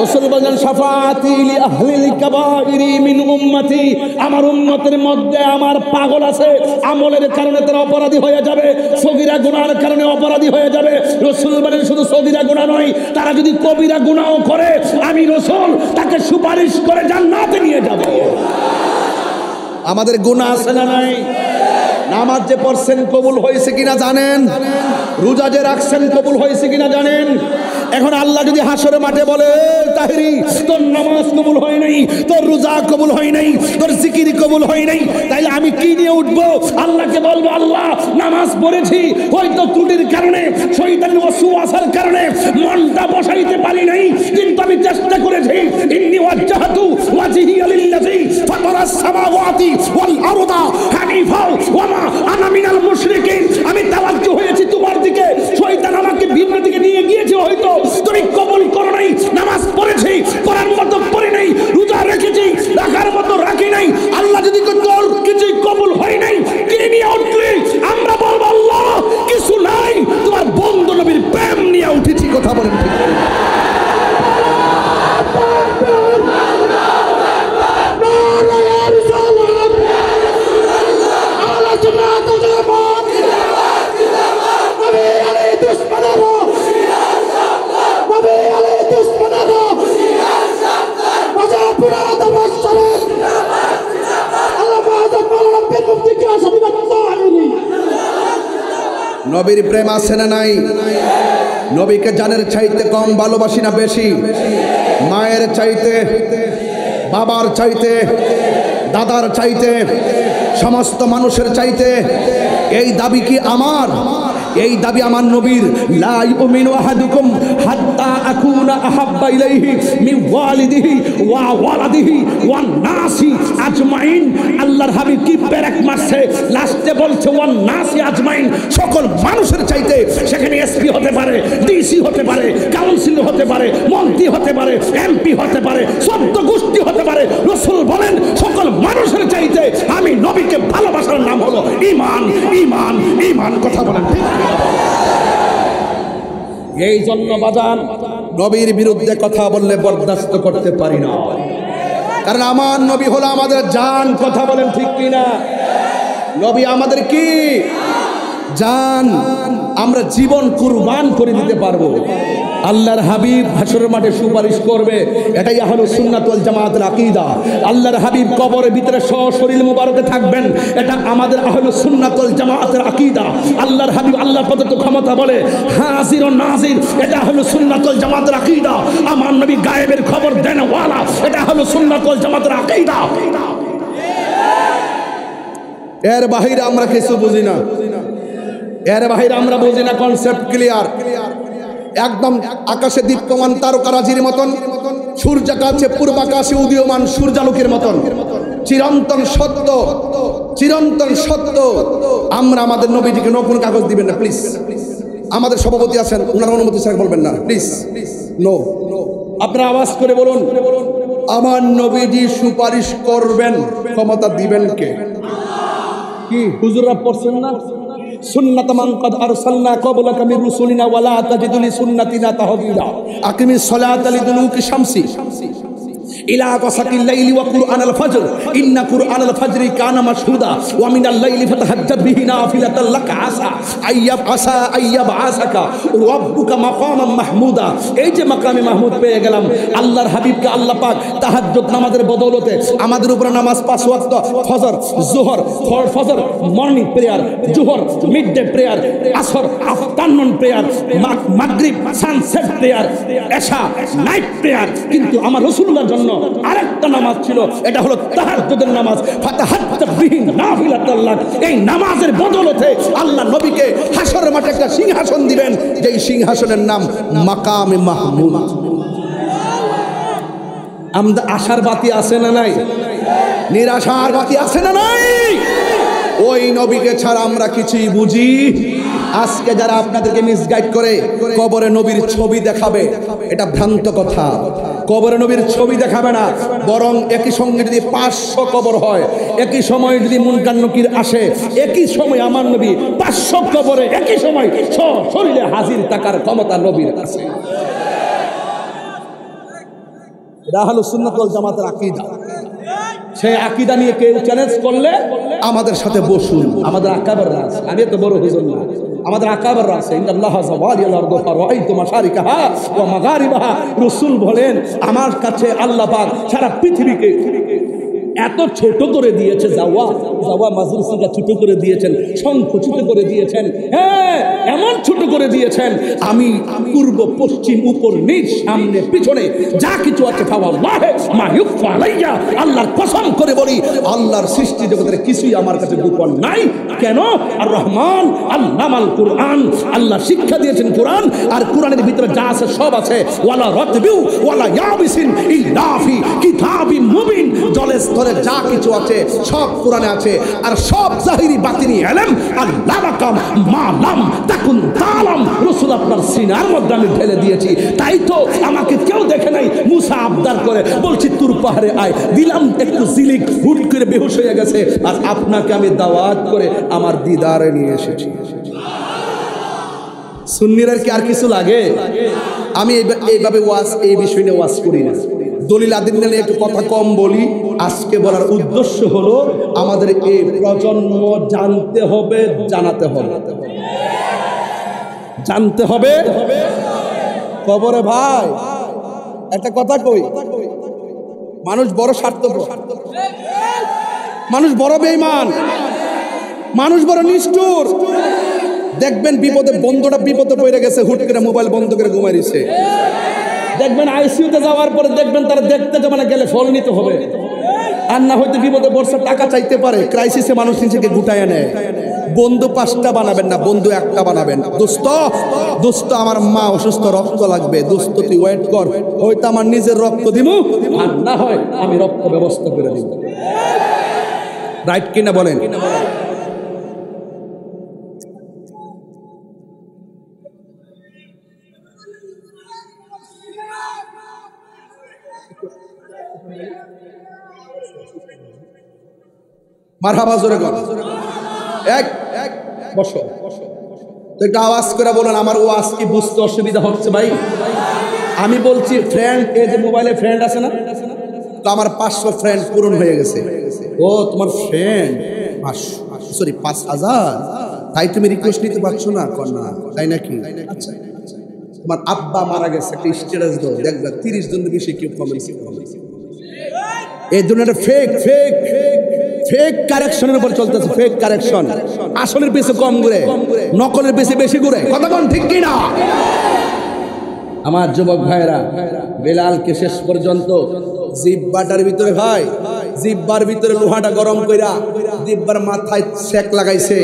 S1: রাসূল বলেন শাফাআতি লি আহলিল কাবাইরি মিন উম্মতি, আমার উম্মতের মধ্যে আমার পাগল আছে, আমলের কারণে তারা অপরাধী হয়ে যাবে, সগীরা গুনাহের কারণে অপরাধী হয়ে যাবে। রাসূল বলেন শুধু সগীরা গুনাহ নয়, তারা যদি কবিরা গুনাহও করে আমি রাসূল তাকে সুপারিশ করে জান্নাতে নিয়ে যাব। আমাদের গুনাহ আছে না নাই? নামাজ যে পড়ছেন কবুল হয়েছে কিনা জানেন? রোজা যে রাখছেন কবুল হয়েছে কিনা জানেন? এখন আল্লাহ যদি হাসরের মাঠে বলে, তাহিরি তোর নামাজ কবুল হয় নাই, তোর রোজা কবুল হয় নাই, তোর জিকির কবুল হয় নাই, তাইলে আমি কি নিয়ে উঠবো? আল্লাহকে বলবো, আল্লাহ নামাজ পড়েছি, হয়তো ত্রুটির কারণে, শয়তানের ওয়াসওয়াসার কারণে মনটা বসাইতে পারি নাই, কিন্তু আমি চেষ্টা করেছি। ইন্নী ওয়াজ্জাহতু ওয়াজহিয়া লিল্লাযী ফাতারাস সামাওয়াতি ওয়াল আরদা হানিফা ওয়া মা আনা মিনাল মুশরিকিন। আমি তাওয়াজ্জু হয়েছি তোমার দিকে, শয়তান আমাকে ভিন্ন দিকে নিয়ে গিয়েছে, হয়তো তুমি কবুল করো নাই। নামাজ পড়েছি, পড়ার মতো পড়ি নাই, রোজা রেখেছি, রাখার মতো রাখি নাই। আল্লাহ যদি তোর কিছু কবুল হয় নাই, কিনে নিয়ে উঠলি, আমরা বলবো আল্লাহ কিছু নাই, তোমার বন্ধু নবীর প্রেম নিয়ে উঠেছি। কথা বলেন ঠিক? নবীর প্রেম আছে না নাই? নবীকে জানের চাইতে কম ভালোবাসি না বেশি? মায়ের চাইতে, বাবার চাইতে, দাদার চাইতে, সমস্ত মানুষের চাইতে। এই দাবি কি আমার? এই দাবি আমার নবীর। লা ইউমিনু আহাদুকুম হাত্তা আকুনা আহাব্বা ইলাইহি মিন ওয়ালিদিহি ওয়া ওয়ালাদিহি ওয়ান নাসি আজমাইন। আল্লাহর হাবিব কি ব্রেক মারছে, লাস্টে বলছে ওয়ান নাসি আজমাইন, সকল মানুষের চাইতে। সেখানে এসপি হতে পারে, ডিসি হতে পারে, কাউন্সিল হতে পারে, মন্ত্রী হতে পারে, এমপি হতে পারে, 14 গোষ্ঠী হতে পারে। রাসূল বলেন সকল মানুষের চাইতে আমি নবীকে ভালোবাসার নাম হলো ঈমান। ঈমান, ঈমান। কথা বলেন ঠিক? এই জন্য বাজান, নবীর বিরুদ্ধে কথা বললে বরদাস্ত করতে পারি না, কারণ আমার নবী হলো আমাদের জান। কথা বলেন ঠিক কিনা? নবী আমাদের কি জান, আমরা জীবন কুরবান করে দিতে পারবো। আল্লাহর হাবিব হাসরের মাঠে সুপারিশ করবে, এটাই আহলুস সুন্নাত ওয়াল জামাতের আকীদা। আল্লাহর হাবিব কবরের ভিতরে সশরীর মুবারকে থাকবেন, এটা আমাদের আহলুস সুন্নাত ওয়াল জামাতের আকীদা। আল্লাহর হাবিব আল্লাহর প্রদত্ত ক্ষমতা বলে হাজির ও নাজির, এটা আহলুস সুন্নাত ওয়াল জামাতের আকীদা। আমার নবী গায়েবের খবর দেন ওয়ালা, এটা আহলুস সুন্নাত ওয়াল জামাতের আকীদা। এর বাহিরে আমরা কিছু বুঝি না, এর বাহিরে আমরা বুঝি না। কনসেপ্ট ক্লিয়ার একদম। আকাশে দীপ্যমান তারকারাজির মতন, সূর্যাকাশে পূর্বাকাশে উদীয়মান সূর্যালোকের মতন চিরন্তন সত্য, চিরন্তন সত্য। আমরা আমাদের নবীজিকে নতুন কাগজ দিবেন না প্লিজ। আমাদের সভাপতি আছেন, ওনার অনুমতি ছাড়া বলবেন না প্লিজ। নো, আপনারা আওয়াজ করে বলুন, আমার নবীজি সুপারিশ করবেন, ক্ষমতা দিবেন কে? কি হুজুররা পড়ছেন না? সুন্নাত মান ক্বাদ আরসালনা ক্বাবলাকা মির রুসুলিনা ওয়ালা তাজিদু লিসুন্নাতিনা তাহদিলা। আকিমিস সালাতা লিদুলুকি শামসি ইলা কাসাকিল লাইলি ওয়া কুরআনাল ফাজর ইন্না কুরআনাল ফাজরি কানা মাশহুদা ওয়া মিনাল লাইলি ফাতাহাজ্জাদ বিহি নাফিলাতাল লাক আসা আইয়াব আসাকা রাব্বুকা মাকামান মাহমুদা। এই যে মাকামে মাহমুদ পেয়ে গেলাম, আল্লাহর হাবিবকে আল্লাহ পাক তাহাজ্জুদ নামাজের বদৌলতে আমাদের উপরে নামাজ 5 ওয়াক্ত, ফজর, জোহর, ফজর মর্নিং প্রেয়ার, জোহর মিড ডে প্রেয়ার, আসর আফটারনুন প্রেয়ার, মাগরিব সানসেট প্রেয়ার, এশা নাইট প্রেয়ার। কিন্তু আমার রাসূলুল্লাহর জন্য আরেকটা নামাজ ছিল, এটা হলো তাহাজ্জুদের নামাজ। ফাতাহাজ্জাদ বিহি নাফিলাতাল লাক। এই নামাজের বদৌলতে আল্লাহ নবীকে হাসরের মাঠে একটা সিংহাসন দিবেন, যেই সিংহাসনের নাম মাকামে মাহমুদ। আমাদের আশার বাতি আছে না নাই? নিরাশার বাতি আছে না নাই? ওই নবীকে ছাড়া আমরা কিছুই বুঝি। আজকে যারা আপনাদেরকে মিসগাইড করে কবরে নবীর ছবি দেখাবে, এটা ভ্রান্ত কথা। কবরে নবীর ছবি দেখাবে না, বরং একই সঙ্গে যদি 500 কবর হয়, একই সময় যদি মুনকার নকির আসে, একই সময় আমার নবী 500 কবরে একই সময় শরীরে হাজির থাকার ক্ষমতা নবীর আছে। এটা হলো সুন্নাত ওয়াল জামাতের আকীদা। সেই আকীদা নিয়ে কেউ চ্যালেঞ্জ করলে আমাদের সাথে বসুন। আমাদের আকাবেররা আছে, আমি তো বড় হুজুর না, আমাদের আকাবেররা আছে। ইন্নাল্লাহা যাওয়ালিয়াল আরদা ফারাআইতু মাশারিকাহা ওয়া মাগারিবাহা। রাসূল বলেন, আমার কাছে আল্লাহ পাক সারা পৃথিবীকে এত ছোট করে দিয়েছে, যাওয়া মাজলিসটা ছোট করে দিয়েছেন, সংকুচিত করে দিয়েছেন। হ্যাঁ, এমন ছোট করে দিয়েছেন, আমি পূর্ব পশ্চিম উপর নিচ সামনে পিছনে যা কিছু আছে ফাওয়াল্লাহি মা ইউখফা আলাইয়া, আল্লাহর কসম করে বলি, আল্লাহর সৃষ্টি জগতের কিছুই আমার কাছে গোপন নাই। কেন? আর রহমান আল্লামাল কুরআন, আল্লাহ শিক্ষা দিয়েছেন কোরআন, আর কোরআনের ভিতরে যা আছে সব আছে। ওয়ালা রাতবিউ ওয়ালা ইয়াবিসিন ইল্লা ফি কিতাবিম মুবিন, জলে স্থলে যা কিছু আছে সব কোরআনে আছে। আর সব জাহিরি বাতিনি ইলম আল্লাহ রাকাম মালাম তাকুন তালাম, রাসূল আপনার সিনার মধ্যে আমি ঢেলে দিয়েছি। তাই তো আমাকে কেউ দেখে নাই, মুসা আবদার করে বলছি তুর পাহাড়ে আয়, দিলাম একটু জিলিক, হুট করে বেহুশ হয়ে গেছে। আর আপনাকে আমি দাওয়াত করে আমার দিদারে নিয়ে এসেছি। সুন্নিদের কি আর কিছু লাগে? আমি এইভাবে ওয়াজ, এই বিষয় নিয়ে ওয়াজ করি না, দলিল আদিন নিয়ে একটু কথা কম বলি। আজকে বলার উদ্দেশ্য হলো আমাদের এই প্রজন্ম জানতে হবে, জানাতে হবে, জানতে হবে। কবরে ভাই একটা কথা কই, মানুষ বড় স্বার্থপর, মানুষ বড় বেঈমান, মানুষ বড় নিষ্ঠুর। দেখবেন বিপদে, বন্ধুটা বিপদে পড়ে গেছে, হুট করে মোবাইল বন্ধ করে ঘুমাই দিছে। দেখবেন আইসিইউতে যাওয়ার পরে দেখবেন তারা দেখতে জমানা গেলে ফল নিতে হবে, আর না হয়তো বিপদে বর্ষা টাকা চাইতে পারে। ক্রাইসিসে মানুষ নিজেকে গুটায় নেয়। বন্ধু 5টা বানাবেন না, বন্ধু একটা বানাবেন। দোস্ত আমার মা অসুস্থ, রক্ত লাগবে, দোস্ত তুই ওয়েট কর, হয়তো আমার নিজের রক্ত দিমু, আর না হয় আমি রক্ত ব্যবস্থা করে দিব। রাইট কিনা বলেন? মারহাবা জোরে কর। এক বসো তো, একটু আওয়াজ করে বলেন, আমার ওয়াজ কি বুঝতে অসুবিধা হচ্ছে ভাই? আমি বলছি ফ্রেন্ড, এই যে মোবাইলে ফ্রেন্ড আছে না, তো আমার 500 ফ্রেন্ড পূরণ হয়ে গেছে। ও তোমার ফ্রেন্ড 5,000, তাই তুমি রিকোয়েস্ট নিতে পারছো না? না তাই নাকি? আচ্ছা, তোমার আব্বা মারা গেছে, একটা স্ট্যাটাস দাও, দেখবা 30 জন বেশি কেউ কমেন্ট করে। এই দুনিয়াটা ফেক কারেকশনের উপর চলতেছে, ফেক কারেকশন। আসলের পেছে কম ঘুরে, নকলের পেছে বেশি ঘুরে। কথা কোন ঠিক কি না? আমার যুবক ভাইরা, বেলালকে শেষ পর্যন্ত জিব্বাটার ভিতরে, ভাই জিব্বার ভিতরে লোহাটা গরম কইরা জিব্বার মাথায় শেক লাগাইছে।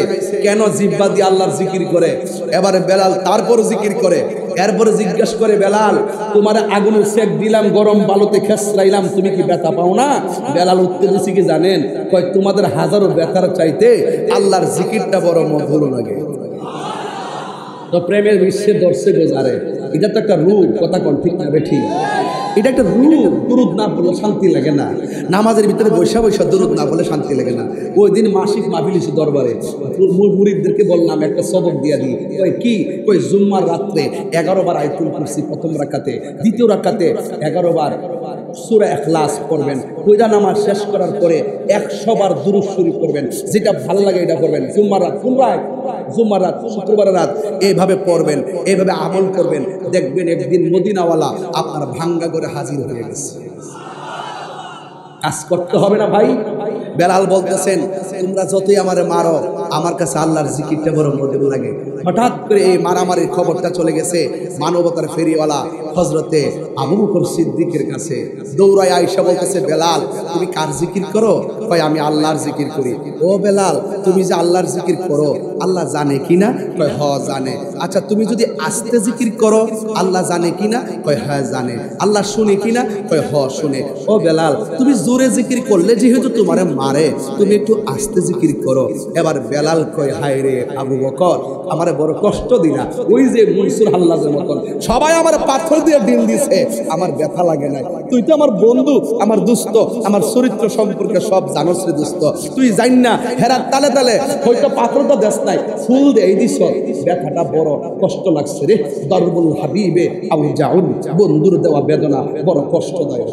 S1: কেন? জিব্বা দিয়ে আল্লাহর জিকির করে। এবারে বেলাল তারপর জিকির করে, এরপরে জিজ্ঞেস করে, বেলাল তোমার আগুনের শেক দিলাম, গরম বালুতে খেসরাইলাম, তুমি কি ব্যথা পাও না? বেলাল উত্তর দিচ্ছে কি জানেন? কয় তোমাদের হাজারো ব্যথার চাইতে আল্লাহর জিকিরটা বড় মধুর লাগে। তো প্রেমের বিশ্বের দর্শে গোজারে, এটা তো একটা রূপ। কথা কোন ঠিক না? ঠিক। এটা একটা রূপ। দুরুদ না বললে শান্তি লাগে না, নামাজের ভিতরে বৈশা বৈশা দুরুদ না বলে শান্তি লাগে না। ওই দিন মাসিক মাহফিল হয়েছে দরবারে, মুরিদদেরকে বললাম একটা সবক দিয়া দিই। কই কি? কই জুম্মার রাত্রে 11 বার আয়াতুল কুরসি প্রথম রাকাতে, দ্বিতীয় রাকাতে 11 বার সূরা ইখলাস পড়বেন। পয়দা নামাজ শেষ করার পরে 100 বার দুরূদ শরীফ পড়বেন, যেটা ভালো লাগে এটা পড়বেন। জুম্মার রাত, জুম্মার রাত, শুক্রবারের রাত এইভাবে পড়বেন, এইভাবে আমল করবেন। দেখবেন একদিন মদিনাওয়ালা আপনার ভাঙ্গা করে হাজির হয়ে গেছে। কাজ করতে হবে না ভাই। বেলাল বলতেছেন, তোমরা যতই আমারে মারো, আমার কাছে আল্লাহর জিকিরটা বড় মধুর লাগে। হঠাৎ করে এই মারামারির খবরটা চলে গেছে মানবতার ফেরিওয়ালা হযরতে আবু বকর সিদ্দিকের কাছে। দৌড়ায় আয়েশা বলতেছে, বেলাল তুমি কার জিকির করো? কয় আমি আল্লাহর জিকির করি। ও বেলাল, তুমি যে আল্লাহর জিকির করো আল্লাহ জানে কিনা? কয় হ জানে। আচ্ছা তুমি যদি আস্তে জিকির করো আল্লাহ জানে কিনা? কয় হ্যাঁ জানে। আল্লাহ শুনে কিনা? কয় হ শুনে। ও বেলাল, তুমি জোরে জিকির করলে যেহেতু তোমারে মারে, তুমি একটু আস্তে জিকির করো। এবার বেলাল কয়, হায় রে আবু বকর, আমারে বড় কষ্ট দিনা। ওই যে মনসুর হাল্লাজের মতন সবাই আমার পাথর দিয়ে ডিল দিছে, আমার ব্যথা লাগে না। তুই তো আমার বন্ধু, আমার দোস্ত, আমার চরিত্র সম্পর্কে সব জানোস রে দোস্ত। তুই জান না হেরার তালে তালে হয়তো পাথরটা দেশ নাই, ফুল দেই দিস, ব্যথাটা বড় কষ্ট লাগছে রে। দরবুল হাবিবে আউ জাউন, বন্ধুর দেওয়া বেদনা বড় কষ্টদায়ক।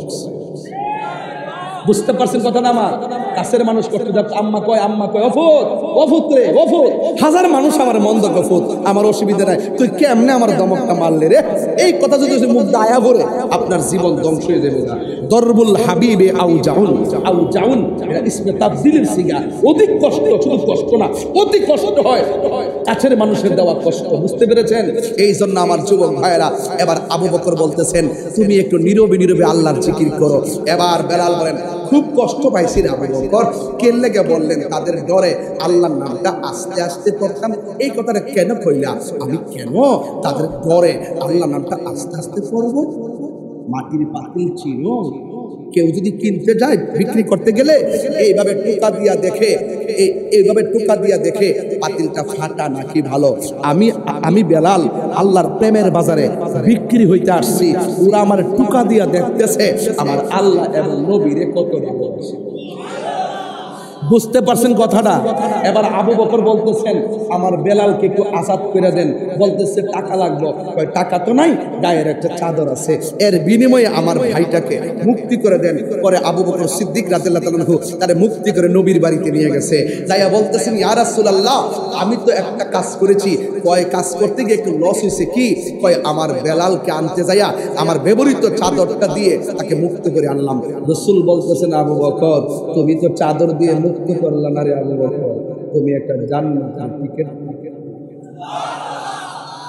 S1: বুঝতে পারছেন কথা না? আমার কাছের মানুষ করতে যাচ্ছে, আম্মা কয় অফুত অফুত রে অফুত। হাজার মানুষ আমার মন্দ অফুত, আমার অসুবিধা নাই, তুই কেমনে আমার দমকটা মারলে রে? এই কথা যদি মুখ দায়া করে আপনার জীবন ধ্বংস হয়ে যাবে। দরবুল হাবিবে আউ জাউন এটা ইসমে তাফজিলের সিগা। অধিক কষ্ট, শুধু কষ্ট না, অতি কষ্ট হয় কাছের মানুষের দেওয়া কষ্ট। বুঝতে পেরেছেন? এই জন্য আমার যুবক ভাইয়েরা, এবার আবু বকর বলতেছেন, তুমি একটু নীরবে নীরবে আল্লাহর জিকির করো। এবার বেলাল বলেন, খুব কষ্ট পাইছি রে আবু বকর। কেন লেগে বললেন? তাদের ডরে আল্লাহর নামটা আস্তে আস্তে পড়তাম। এই কথাটা কেন কইলা? আমি কেন তাদের ডরে আল্লাহর নামটা আস্তে আস্তে পড়বো? মাটির পাতিল চিনো? কেউ যদি কিনতে যায়, বিক্রি করতে গেলে এইভাবে টোকা দিয়া দেখে, এইভাবে টোকা দিয়া দেখে পাতিলটা ফাটা নাকি ভালো। আমি বেলাল আল্লাহর প্রেমের বাজারে বিক্রি হইতে আসছি, ওরা আমার টোকা দিয়া দেখতেছে আমার আল্লাহ এবং নবীরে কত ভালোবাসে। বুঝতে পারছেন কথাটা? এবার আবু বকর বলতেছেন, আমার বেলালকে একটু আজাদ করে দেন। বলতেছে টাকা লাগবে। টাকা তো নাই, গায়ের একটা চাদর আছে, এর বিনিময়ে আমার ভাইটাকে মুক্তি করে দেন। পরে আবু বকর সিদ্দিক রাদিয়াল্লাহু তাআলা তারে মুক্তি করে নবীর বাড়িতে নিয়ে গেছে। যাইয়া বলতেছেন, ইয়া রাসূলুল্লাহ, আমি তো একটা কাজ করেছি। কয় কাজ করতে গিয়ে একটু লস হয়েছে। কি? কয় আমার বেলালকে আনতে যাইয়া আমার ব্যবহৃত চাদরটা দিয়ে তাকে মুক্ত করে আনলাম। রাসূল বলতেছেন, আবু বকর তুমি তো চাদর দিয়ে মুক্ত করলা না রে আবু বকর, তুমি একটা জান্নাতের টিকেট।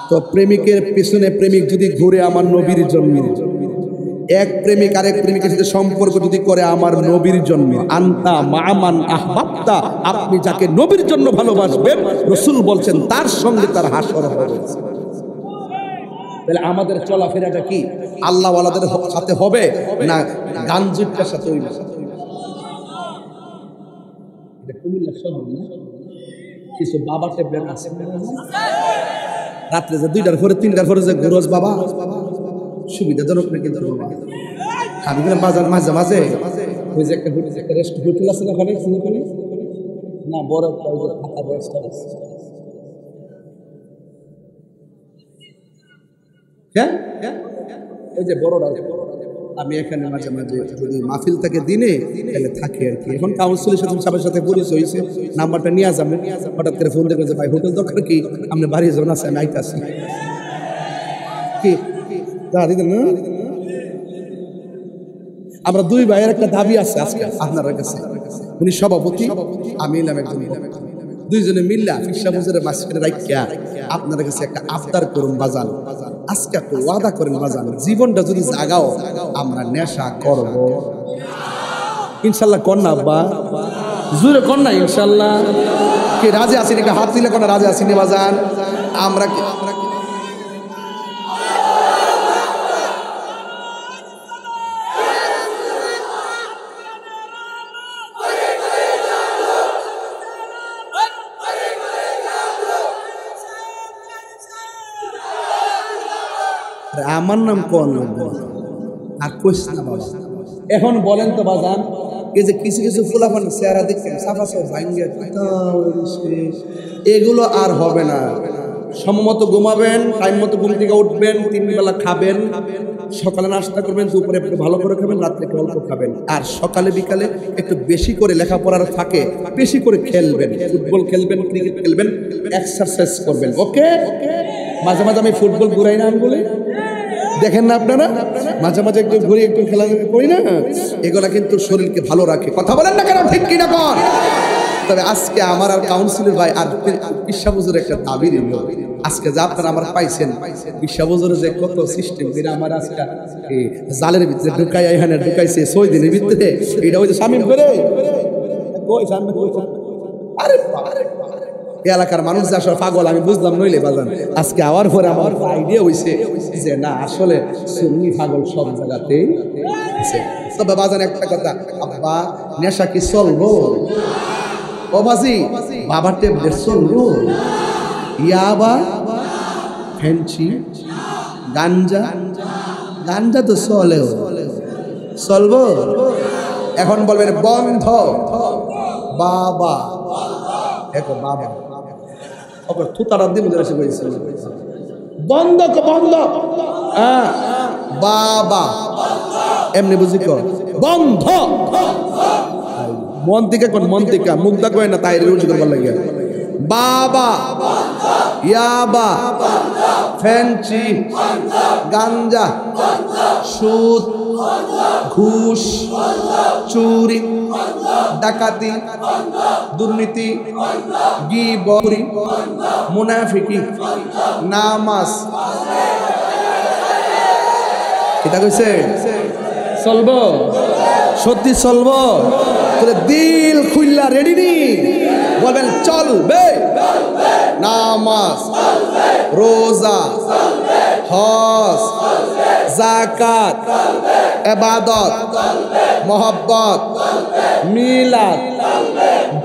S1: তো প্রেমিকের পিছনে প্রেমিক যদি ঘুরে আমার নবীর জন্য, এক প্রেমিক আরেক প্রেমিকের সাথে সম্পর্ক যদি করে আমার নবীর জন্য, আনতা মামান আহবাবতা, আপনি যাকে নবীর জন্য ভালোবাসবেন, রাসূল বলছেন তার সঙ্গে তার হাসর হবে। তাহলে আমাদের চলাফেরাটা কি আল্লাহ ওয়ালাদের সাথে হবে না গানজুটটার সাথে হইবে? এটা কুমিল্লা শহর না? কিছু বাবা ট্যাবলেট আছে রাত্রে যে 2টার পরে 3টার পরে যে ঘুরোজ বাবা, সুবিধাজনক না কিন্তু বাবা। আমি গেলাম বাজার মাঝে মাঝে, ওই যে একটা হোটেল আছে না ওখানে, না বড় একটা ওই যে থাকার ব্যবস্থা আছে। হ্যাঁ, ওই যে বড়রা, আমি এখানে মাঝে মাঝে যদি মাহফিল থাকে দিনে তাহলে থাকি আর কি। এখন কাউন্সিলের সাথে সবার সাথে পরিচয় হয়েছে, নাম্বারটা নিয়ে যাবো। হঠাৎ করে ফোন দেখে ভাই হোটেল দরকার কি, আপনি বাড়ি যখন আছে আমি আইতাছি কি দিতেন না? আমরা দুই ভাইয়ের একটা দাবি আছে আজকে আপনার কাছে। উনি সভাপতি, আমি এলাম একজন, দুইজনে মিল্লা ফিরসা হুজুরের মাঝখানে রাখিয়া আপনার কাছে একটা আবদার করুন বাজান। আজকে একটা ওয়াদা করেন বাজান, জীবনটা যদি জাগাও আমরা নেশা করব ইনশাল্লাহ। কর না আব্বা, জোরে কর না ইনশাল্লাহ। কে রাজি আছেন? একটা হাত দিলে কোন রাজি আছেন বাজান? আমরা আমার নাম কোন? আর কইস না বাবা। এখন বলেন তো বাজান, এই যে কিছু কিছু ফুলাফান চেহারা দেখছেন সাফা সব ভাঙ্গে, এগুলো আর হবে না। সময়মতো ঘুমাবেন, টাইম মতো ঘুম থেকে উঠবেন, 3 বেলা খাবেন, সকালে নাস্তা করবেন, দুপুরে একটু ভালো করে খাবেন, রাত্রে একটু অল্প খাবেন, আর সকালে বিকালে একটু বেশি করে লেখাপড়ার ফাঁকে বেশি করে খেলবেন, ফুটবল খেলবেন, ক্রিকেট খেলবেন, এক্সারসাইজ করবেন। ওকে, মাঝে মাঝে আমি ফুটবল ঘুরাই না, আমি বলি দেখেন না আপনারা, মাঝে মাঝে একটু ঘুরে একটু খেলা করি না, এগুলা কিন্তু শরীরকে ভালো রাখে। কথা বলেন না কেন, ঠিক কিনা কর? তবে আজকে আমার আর কাউন্সিলর ভাই আর বিশ্বাস হুজুরের একটা দাবি দিল, আজকে যা আপনারা আমার পাইছেন, বিশ্বাস হুজুরের যে কত সিস্টেম করে আমার আজকে এই জালের ভিতরে ঢুকাই, এখানে ঢুকাইছে 6 দিনের ভিতরে, এটা ওই যে শামিল করে আরে এলাকার মানুষ যে আসলে পাগল আমি বুঝলাম, নইলে বাজান আজকে আওয়ার পরে আমার আইডিয়া হইছে যে না আসলে সুন্নি পাগল সব জায়গাতেই আছে। তবে বাজান একটা কথা, আব্বা নেশা কি চলবো? ও বাজি, বাবার ট্যাবলেট চলবো? ইয়াবা, ফেন্সি, গাঞ্জা, গাঞ্জা তো চলেও, চলবো? এখন বলবেন বন্ধ। বাবা দেখো, বাবা থুতারা দিন বন্ধ বন্ধ, বাবা এমনি বুঝি কর বন্ধ, মন থেকে কোন মন থেকে মুখ দেখো না, তাই রুজ করবার লাগে। বাবা, ইয়াবা, ফেন্সি, গাঞ্জা, সুদ, ঘুষ, চুরি, ডাকাতি, দুর্নীতি, গীবত, মুনাফিকি, নামাজ, এটা কইছে চলবো? সত্যি চলবো? তোরে দিল খুললা রেডি নি? বলবেন চলবে। নামাজ, রোজা, হজ, যাকাত, ইবাদত, মোহব্বত, মিলাদ,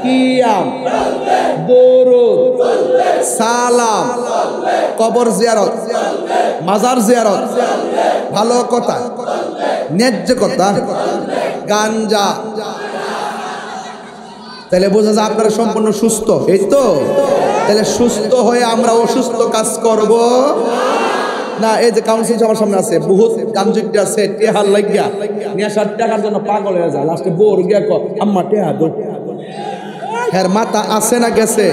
S1: কিয়াম, দরুদ, সালাম, কবর জিয়ারত, মাজার জিয়ারত, ভালো কথা, ন্যায্য কথা, গাঞ্জা। তাহলে বোঝা যায় আপনারা সম্পূর্ণ সুস্থ, এই তো? তাহলে সুস্থ হয়ে আমরা অসুস্থ কাজ করব না। এই যে কাউন্সিল আমার সামনে আছে, বহুত গাঞ্জুকটি আছে, টেহার লাগিয়া নেশার টাকার জন্য পাগল হয়ে যায়, লাস্টে বোর গিয়া কর আম্মা টেহা দো। এর মাথা আছে না গেছে?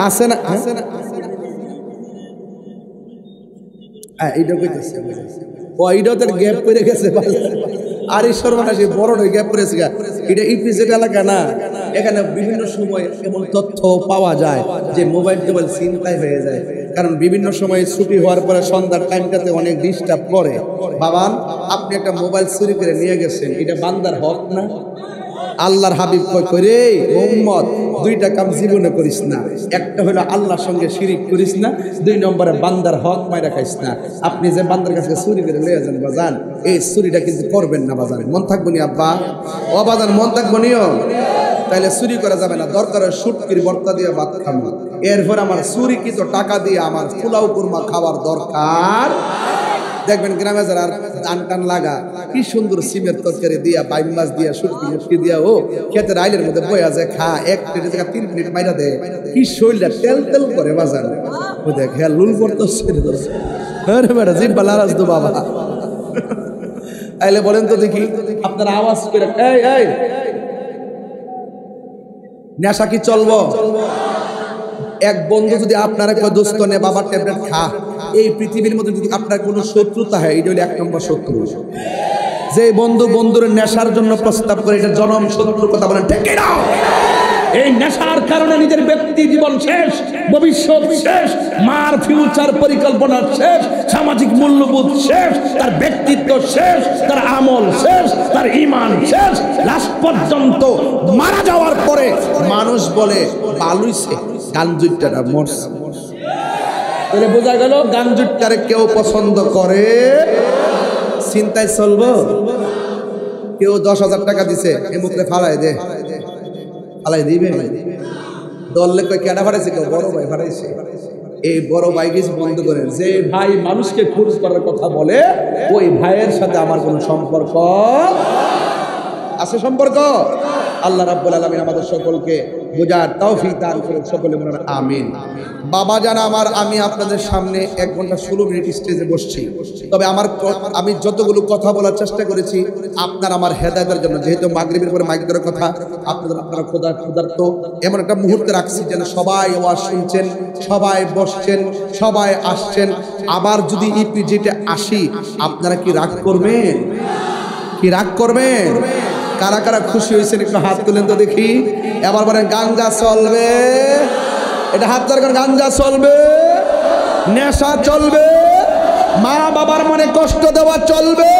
S1: আছে না? আছে না? হ্যাঁ, এইটা কইতেছে ও, এইটাতে গ্যাপ পড়ে গেছে। আর এই সর্বনাশী বড় গ্যাপ পড়েছে। এটা ইপিজেড এলাকা না, এখানে বিভিন্ন সময় এমন তথ্য পাওয়া যায় যে মোবাইল টোবাইল চিন্তায় হয়ে যায়, কারণ বিভিন্ন সময় ছুটি হওয়ার পরে সন্ধ্যার টাইমটাতে অনেক ডিস্টার্ব করে। বাবান, আপনি একটা মোবাইল চুরি করে নিয়ে গেছেন, এটা বান্দার হক না? আল্লাহর হাবিব কয় করে, উম্মত দুইটা কাম জীবনে করিস না, একটা হলো আল্লাহর সঙ্গে শিরিক করিস না, 2 নম্বরে বান্দার হক মাইরা খাইস না। আপনি যে বান্দার কাছে চুরি করে লয়ে যান বাজান, এই চুরিটা কিন্তু করবেন না বাজান। মন থাকবো নি আব্বা? ও বাজান মন থাকবো নিও? তাইলে চুরি করা যাবে না, দরকার হয় শুটকির ভর্তা দিয়ে ভাত খাবো, এরপর আমার চুরি কি তো টাকা দিয়ে আমার পোলাও কুরমা খাওয়ার দরকার। দেখবেন গ্রামে যারা ধান টান লাগা, কি সুন্দর সিমের তরকারি দিয়া, বাইম মাছ দিয়া, শুটকি মুটকি দিয়া, ও খেতে রাইলের মধ্যে বয়া যায়, খা 1 প্লেটের জায়গা 3 প্লেট মাইরা দেয়, কি শরীরটা তেল তেল করে বাজার। ও দেখ হ্যাঁ লুল পড়তো জিব্বা লারাজ দো বাবা। আইলে বলেন তো দেখি, আপনার আওয়াজ করে এই এই নেশা কি চলবো? এক বন্ধু যদি আপনারা কেউ দোস্ত নে বাবার ট্যাবলেট খা, এই পৃথিবীর মধ্যে যদি আপনার কোনো শত্রুতা হয়, এটা হলো 1 নম্বর শত্রু। যে বন্ধু বন্ধুর নেশার জন্য প্রস্তাব করে, এটা জনম শত্রুর কথা বলেন, ঠিক না? এই নেশার কারণে নিজের ব্যক্তি জীবন শেষ, ভবিষ্যৎ শেষ, মার ফিউচার পরিকল্পনা শেষ, সামাজিক মূল্যবোধ শেষ, তার ব্যক্তিত্ব শেষ, তার আমল শেষ, তার ঈমান শেষ। লাস্ট পর্যন্ত মারা যাওয়ার পরে মানুষ বলে বালুইছে, গাঞ্জুট্টাটা মরছে। তাহলে বোঝা গেল গাঞ্জুট্টারে কেউ পছন্দ করে। চিন্তায় চলবো? কেউ 10,000 টাকা দিছে, এ মুখে ফালাই দে, ফালাই দিবে। দললে কয় কেডা ফাটাইছে? কেউ বড় ভাই ফাটাইছে। এই বড় ভাই কিছু বন্ধ করেন। যে ভাই মানুষকে খুশ করার কথা বলে ওই ভাইয়ের সাথে আমার কোনো সম্পর্ক আছে? সম্পর্ক? আল্লাহ রাব্বুল আলামিন আমাদের সকলকে বোঝার তৌফিক দান করুন, সকলে বলুন আমিন। বাবা জান আমার, আমি আপনাদের সামনে 1 ঘন্টা 16 মিনিট স্টেজে বসছি, তবে আমি যতগুলো কথা বলার চেষ্টা করেছি আপনার আমার হেদায়েতের জন্য। যেহেতু মাগরিবের পরে মাইক ধরার কথা, আপনারা ক্ষুধার্ত, এমন একটা মুহূর্তে রাখছি যেন সবাই ওয়াজ শুনছেন, সবাই বসছেন, সবাই আসছেন। আবার যদি ইপিজিতে আসি আপনারা কি রাগ করবেন? কি রাগ করবেন? কারা কারা খুশি হয়েছেন একটু হাত তুলেন তো দেখি। এবার বলেন গাঞ্জা চলবে, এটা হাত ধরে গাঞ্জা চলবে, নেশা চলবে, মা বাবার মনে কষ্ট দেওয়া চলবে।